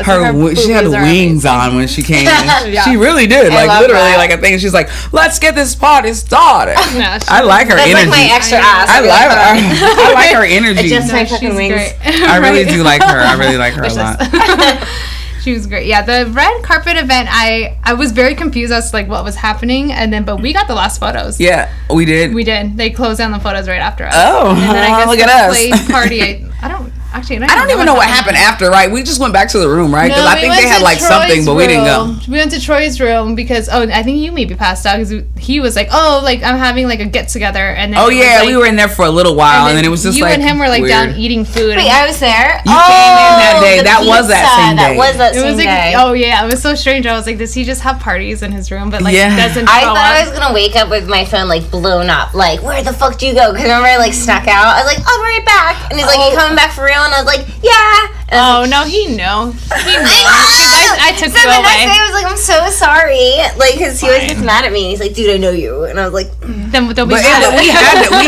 So she had wings on when she came in. She really did. Literally, I think she's like, "Let's get this party started." Yeah, I like her energy. That's my extra ass. I like her energy. It's just my fucking wings. I really do like her. I really like her a lot. She was great. Yeah, the red carpet event, I was very confused as to what was happening, but we got the last photos. Yeah, we did. They closed down the photos right after us. Oh, and then I guess look at us. Party. I don't even know what happened after, right? We just went back to the room, right? Because I think they had something, but we didn't go. We went to Troy's room because I think you maybe passed out because he was like, I'm having a get together, and then we were in there for a little while, and then it was just you and him were weird. Down eating food. Wait, I was there. You came in that day. That was that same day. That was that same day. Oh yeah, it was so strange. I was like, does he just have parties in his room? But doesn't. I thought I was gonna wake up with my phone blown up. Where the fuck do you go? Because remember I snuck out. I was like, I'll be right back, and he's like, you coming back for real? And I was like, yeah. Oh, no, he knew. I took so you the away. next day I was like, I'm so sorry. Like, because he always gets mad at me. And he's like, dude, I know you. And I was like, Then don't be But mad. we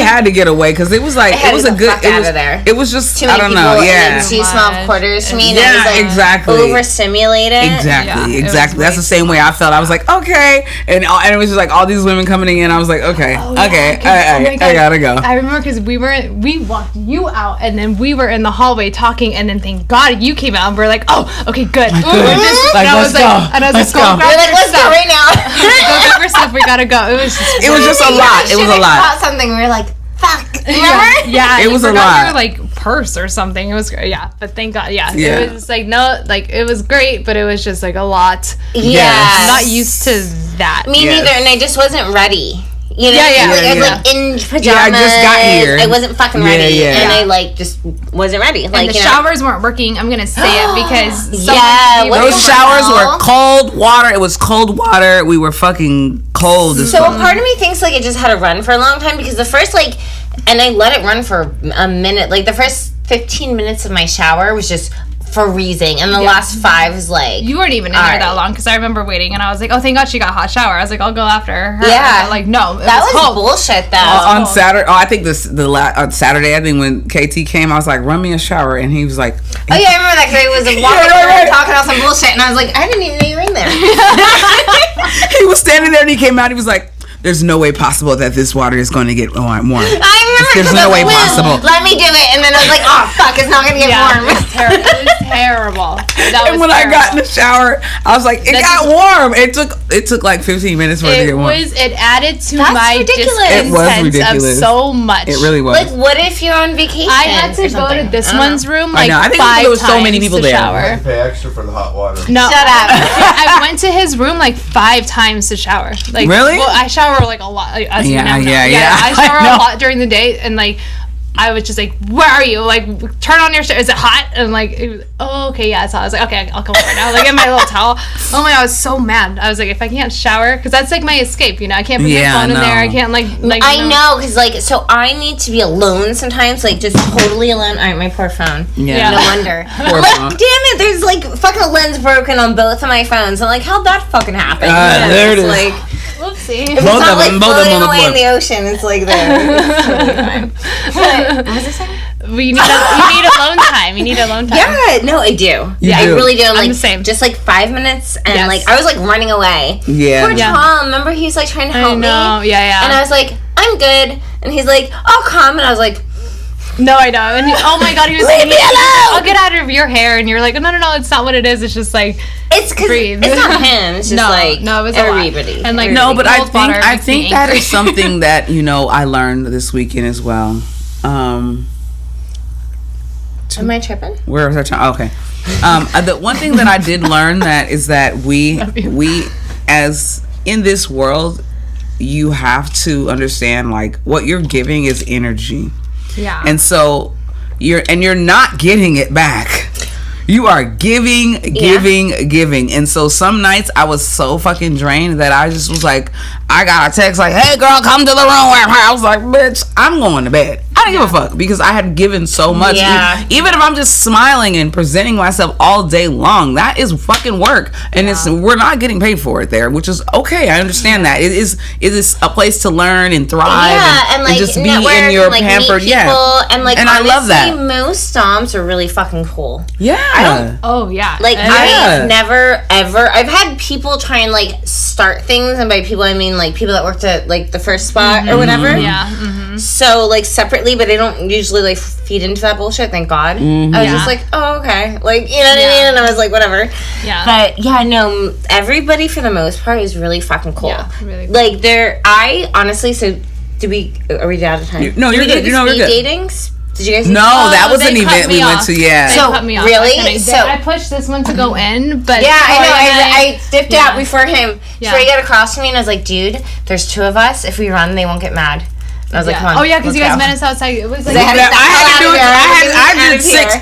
had to get away because it was like it was a good. It was just too many I don't people know. in Yeah. too small quarters for me. And Yeah, I was like exactly. overstimulated. Exactly. That's the same way I felt. I was like, okay, and it was just like all these women coming in. I was like, okay, I gotta go. I remember because we walked you out, and then we were in the hallway talking, and then thank God you came out, and we're like, oh, okay, good. Like, let's go. And I was like, go grab We're like, your let's go stuff. right now. Go grab your stuff. We gotta go. It was just a lot. It was a lot. About something. We were like, fuck. Remember? Yeah, it was a forgot lot. your like purse or something. It was but thank God. Yeah, Yeah. it was like it was great, but it was just like a lot. Yeah. I'm not used to that. Me neither, and I just wasn't ready. You know, Yeah. I was like in pajamas. Yeah, I just got here. I wasn't fucking ready, Yeah. and I like just wasn't ready. And Like the showers weren't working. I'm gonna say it because those showers were cold water. It was cold water. We were fucking cold. So a part of me thinks like it just had to run for a long time because the first and I let it run for a minute. Like the first 15 minutes of my shower was just freezing, and the last 5 was like you weren't even in there that long because I remember waiting, and I was like, oh, thank God she got a hot shower. I was like, I'll go after her. Yeah, like no, that was cold. bullshit though. On Saturday, I think on Saturday, I think when KT came, I was like, run me a shower, and he was like, oh yeah, I remember that because I was walking around talking about some bullshit, and I was like, I didn't even know you were in there. he was standing there, and he came out. He was like, there's no way possible that this water is going to get warm. I remember. There's no way possible. Let me do it, and then I was like, oh fuck, it's not gonna get warm. It was terrible. And when I got in the shower, I was like, it got warm. It took like 15 minutes for it to get warm. It added to That's my ridiculous. It was ridiculous. of so much. It really was. Like, what if you're on vacation? I had to go to this one's room like I think 5 there was so many people times to there. shower. You pay extra for the hot water. No, Shut up. I went to his room like 5 times to shower. Like, really? Well, I shower like a lot. Like, as you Yeah, now know. yeah. I shower a lot during the day, and like I was just like, where are you? Like, turn on your shower. Is it hot? And like, it was, oh, okay, yeah, it's hot. I was like, okay, I'll come over now. Like, in my little towel. Oh my God, I was so mad. I was like, if I can't shower, because that's like my escape, you know? I can't put my phone in there. I can't like I know, because like, so I need to be alone sometimes, like just totally alone. All right, my poor phone. Yeah. No wonder. Poor like, phone. damn it, there's like fucking a lens broken on both of my phones. I'm like, how'd that fucking happen? There it is. Like, whoopsie. it's Both not of like them, both of floating them on the away in floor. the ocean. It's like there. It's totally fine. But, what was I saying? You need alone time. You need alone time. Yeah, no, I do. You I do. really do. I'm Like, the same. just like 5 minutes, and Yes. like I was like running away. Yeah. Poor Tom. Remember, he was like trying to help me. Yeah. And I was like, I'm good. And he's like, I'll come. And I was like, no, I know. And oh my God, he was Leave like, me alone! I'll get out of your hair. And you're like, no, it's not what it is. It's just like, it's because breathe. it's not him. It's just like it was a lot. everybody. And like, No, but I cold water makes me think that angry. is something that I learned this weekend as well. Am I tripping? Where was I trying? Okay. The one thing that I did learn is that we as in this world, you have to understand like what you're giving is energy. Yeah. And so you're not getting it back. You are giving. And so some nights I was so fucking drained that I just was like, I got a text like, hey girl, come to the room. I was like, bitch, I'm going to bed. I don't give a fuck because I had given so much. Yeah. Even if I'm just smiling and presenting myself all day long, that is fucking work. And we're not getting paid for it there, which is okay. I understand that. It is a place to learn and thrive and like just be network in your and, like, pampered. meet people, and like and honestly, I love that. most doms are really fucking cool. Yeah. Oh yeah. Like Yeah. I've never ever I've had people try and like start things, and by people I mean like people that worked at like the first spot or whatever. Yeah. So like separately, but I don't usually like feed into that bullshit, thank God. I was just like, oh okay, like you know what I mean, and I was like whatever. Yeah. But yeah, no, everybody for the most part is really fucking cool. Yeah, really cool. Like I honestly, so are we out of time? No, you're good. You're good. Datings? Did you guys? No, that was they an cut event me we went off. to. Yeah. They So, cut me off. really? I pushed this one to go in, but Yeah, I know. Troy and I dipped out before him. Yeah. Troy got across to me and I was like, dude, there's 2 of us. If we run, they won't get mad. And I was like, come on. Oh yeah, because you guys let's met go. us outside. It was like They had to-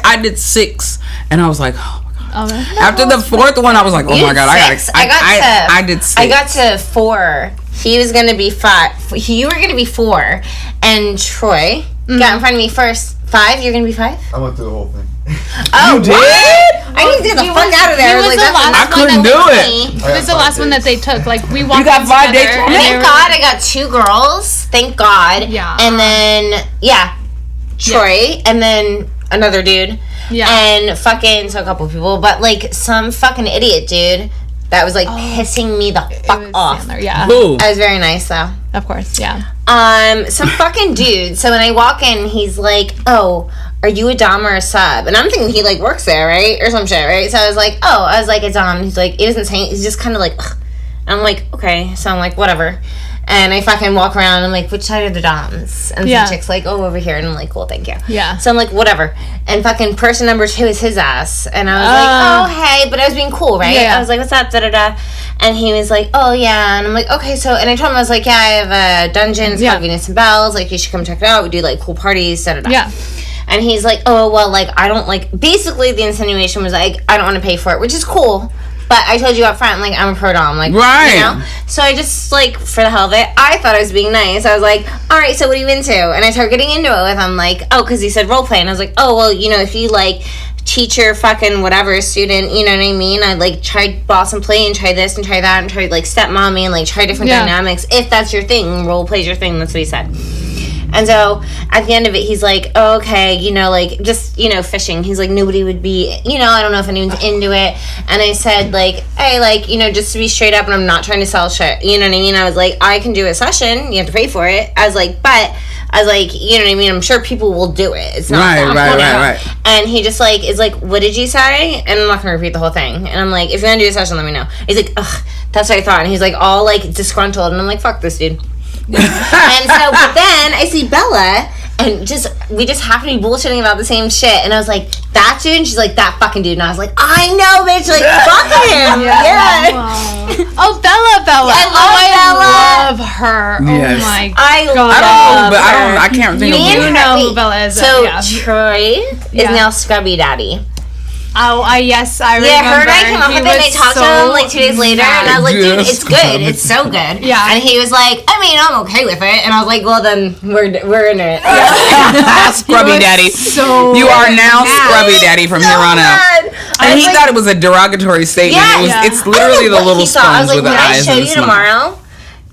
I did 6, and I was like, oh my god. oh, After the 4th one, I was like, oh my god, I did 6. I got to 4. He was gonna be 5. You were gonna be 4, and Troy got in front of me first 5? You're gonna be 5? I went through the whole thing. Oh, you did? what? I need to get the fuck out of there. I couldn't do it. It was the last one that they took. Like, we walked. You got 5 dates. Thank God I got 2 girls. Thank God. Yeah. And then Troy, and then another dude. Yeah. And fucking a couple of people, but like some fucking idiot dude that was like pissing me the fuck off. Sandler, yeah. Ooh. I was very nice though. Of course, yeah. Some fucking dude. So when I walk in, he's like, "Oh, are you a dom or a sub?" And I'm thinking he like works there, right, or some shit, right? So I was like, a dom. He's like, he doesn't say. He's just kind of like, ugh. And I'm like, okay. So I'm like, whatever. And I fucking walk around. And I'm like, which side are the doms? And some chick's like, oh, over here. And I'm like, cool, thank you. Yeah. So I'm like, whatever. And fucking person number 2 is his ass. And I was like, oh, hey. But I was being cool, right? Yeah. I was like, what's up, da-da-da. And he was like, oh, yeah. And I'm like, okay. So, and I told him, I was like, yeah, I have a dungeon. It's called Venus and Bells. Like, you should come check it out. We do, like, cool parties, da-da-da. Yeah. And he's like, oh, well, like, I don't, like, basically the insinuation was, like, I don't want to pay for it, which is cool. But I told you up front, like, I'm a pro dom, like, right. You know? So I just, like, for the hell of it, I thought I was being nice. I was like, all right, so what are you into? And I started getting into it with him, like, oh, because he said role play. And I was like, oh, well, you know, if you, like, teacher, fucking whatever, student, you know what I mean? I, like, tried boss and play and try this and try that and try, like, stepmommy and, like, try different dynamics. If that's your thing, role play's your thing. That's what he said. And so, at the end of it, he's like, oh, okay, you know, like, just, you know, fishing. He's like, nobody would be, you know, I don't know if anyone's into it. And I said, like, hey, like, you know, just to be straight up, and I'm not trying to sell shit. You know what I mean? I was like, I can do a session. You have to pay for it. I was like, but, I was like, you know what I mean? I'm sure people will do it. It's not right. And he just, like, is like, what did you say? And I'm not going to repeat the whole thing. And I'm like, if you're going to do a session, let me know. He's like, ugh, that's what I thought. And he's like, all, like, disgruntled. And I'm like, fuck this dude. And so, but then I see Bella, and we just happen to be bullshitting about the same shit. And I was like, that dude? And she's like, that fucking dude. And I was like, I know, bitch. Like, fuck him. Yeah. Oh, Bella. I love her. Yes. Oh my I God. I can't think of You her. know who Bella is. So Troy is now Scrubby Daddy. Oh, yes, I remember. Yeah, her and I came up with it, and I talked to him like 2 days later, and I was like, dude, it's good. It's so good. Yeah. And he was like, I mean, I'm okay with it. And I was like, well, then we're in it. Scrubby Daddy. So you are now Scrubby Daddy from here on out. And he thought it was a derogatory statement. Yeah. It's literally the little sponge with the eyes. I show you tomorrow?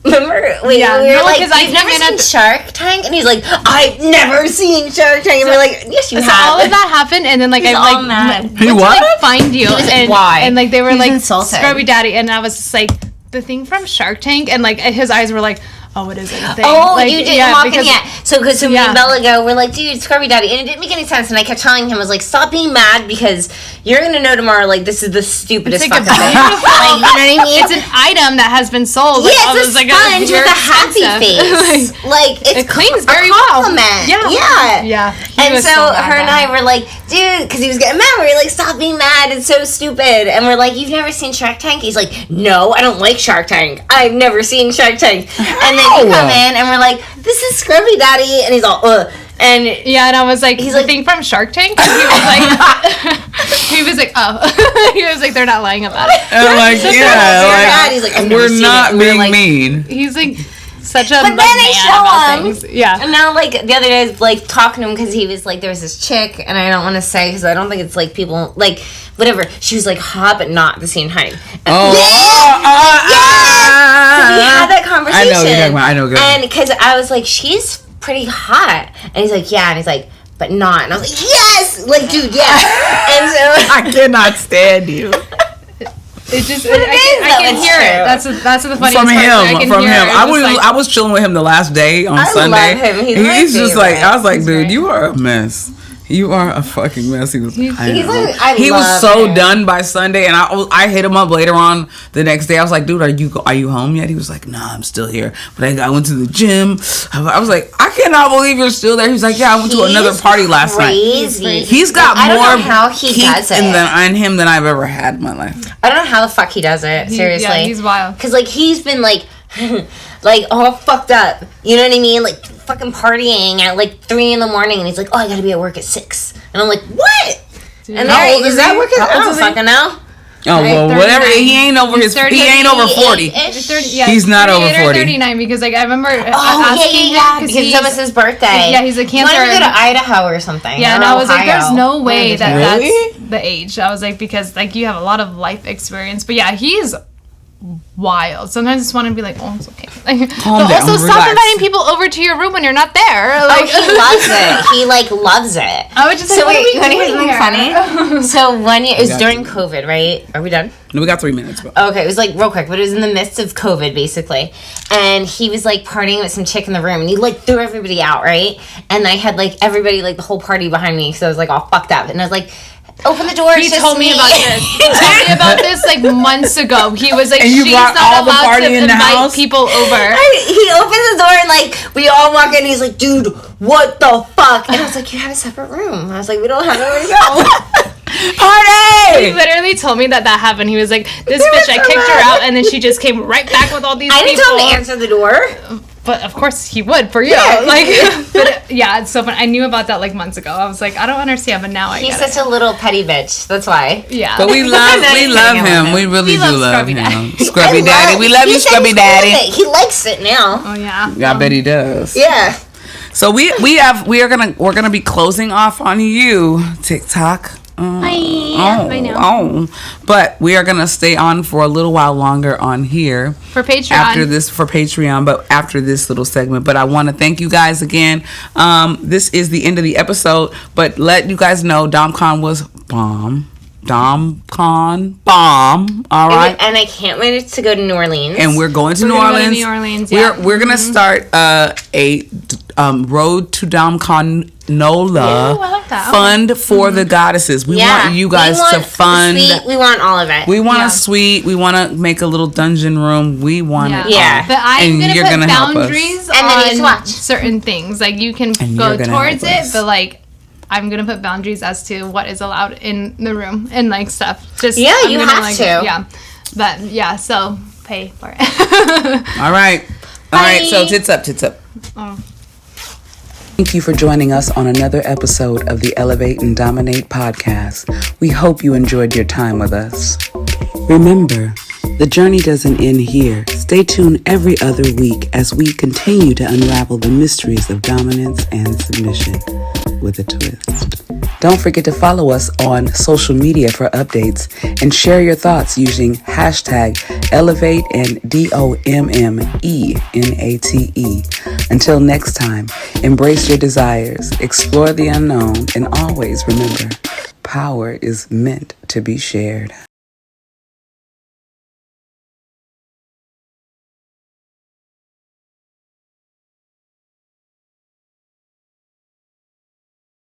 Remember, we were like, I've never seen Shark Tank? And he's like, I've never seen Shark Tank. And we're like, yes, you have. All of that happened, and then, like, I like, mad. He what? Like, find you. And why? And, like, they were, like, insulted. Scrubby Daddy, and I was just like, the thing from Shark Tank, and, like, his eyes were like, oh, it is a thing. Oh, like, you didn't walk in yet. So me and Bella go, we're like, dude, Scrubby Daddy. And it didn't make any sense. And I kept telling him, I was like, stop being mad, because you're going to know tomorrow, like, this is the stupidest fucking thing. Like, you know what I mean? It's an item that has been sold. Yeah, it's a sponge with a happy face. Like, it cleans very compliment. well. Yeah. And so her and I were like, dude, because he was getting mad. We were like, stop being mad. It's so stupid. And we're like, you've never seen Shark Tank? He's like, no, I don't like Shark Tank. I've never seen Shark Tank. And then you come in and we're like, this is Scrubby Daddy. And he's all, ugh. And I was like, he's like, thing from Shark Tank? And he was like, oh. He was like, they're not lying about it. I'm like, yeah, he's like, we're not being mean. He's like, such a but then I show him. Yeah. And now, like, the other day, I was, like, talking to him because he was like, there was this chick, and I don't want to say because I don't think it's like people, like, whatever. She was like hot, but not at the same time. Oh, So we had that conversation. I know what you're talking about. I know. Good. And because I was like, she's pretty hot. And he's like, yeah. And he's like, but not. And I was like, yes! Like, dude, yes! And so I cannot stand you. It just, I can hear it. That's the funniest from part. Him. I was chilling with him the last day on Sunday. I love him. He's just like, I was like, dude, you are a mess. You are a fucking mess. He was. He was so done by Sunday, and I hit him up later on the next day. I was like, dude, are you home yet? He was like, nah, I'm still here. But I went to the gym. I was like, I cannot believe you're still there. He was like, yeah, I went to another party last night. He's got more how he does it in him than I've ever had in my life. I don't know how the fuck he does it. Seriously, yeah, he's wild. Because like he's been like, like all fucked up. You know what I mean? Like fucking partying at like 3 a.m, and he's like, oh, I gotta be at work at 6, and I'm like, what? Dude, and how old is that he? work? I don't fucking know. Oh, well, whatever. He ain't over his. 30, he ain't over 40. 30, yeah, he's not over 40. 39 because like I remember. Because it was his birthday. Yeah, he's a Cancer. He wanted to go to Idaho or something. Yeah, and I was like, there's no way really? That's the age. I was like, because like you have a lot of life experience. But yeah, he's wild. Sometimes I just want to be like, oh, it's okay. Like, Calm down, also stop inviting people over to your room when you're not there. Like, he loves it. He like loves it. I would just say, so wait, you want to hear something funny? So one year, it was during COVID, right? Are we done? No, we got 3 minutes. But. Okay, it was like real quick, but it was in the midst of COVID basically, and he was like partying with some chick in the room, and he like threw everybody out, right? And I had like everybody, like the whole party behind me, so I was like all fucked up, and I was like, open the door. He told me about this. He told me about this like months ago. He was like, and you she's brought not all the allowed party to in the invite house? He people over. opened the door and like we all walk in. And he's like, dude, what the fuck? And I was like, you have a separate room. I was like, we don't have nowhere to go. Party! He literally told me that happened. He was like, this bitch, I kicked her out, and then she just came right back with all these people. I didn't tell him to answer the door. But of course he would for you. Yeah. Like, but yeah, it's so funny. I knew about that like months ago. I was like, I don't understand, but now I get He's such a little petty bitch. That's why. Yeah. But we love him. We really do love him. Scrubby Daddy. We love you, Scrubby Daddy. He likes it now. Oh yeah. I bet he does. Yeah. So we're gonna be closing off on you, TikTok. I know. But we are gonna stay on for a little while longer on here for Patreon. But after this little segment. But I want to thank you guys again. This is the end of the episode. But let you guys know, DomCon was bomb. DomCon bomb. All right. And I can't wait to go to New Orleans. And we're going to New Orleans. Yeah. We're gonna start a road to DomCon NOLA I like that. fund for the goddesses. We want you guys to fund. We want all of it. We want a suite. We want to make a little dungeon room. We want it. Yeah. But I'm going to put boundaries and then on certain things. Like you can go towards it, but like I'm going to put boundaries as to what is allowed in the room and like stuff. Just you have to. Yeah. But yeah, so pay for it. All right. So tits up. Oh. Thank you for joining us on another episode of the Elevate and Dominate podcast. We hope you enjoyed your time with us. Remember, the journey doesn't end here. Stay tuned every other week as we continue to unravel the mysteries of dominance and submission with a twist. Don't forget to follow us on social media for updates and share your thoughts using hashtag Elevate and DOMMENATE. Until next time, embrace your desires, explore the unknown, and always remember, power is meant to be shared.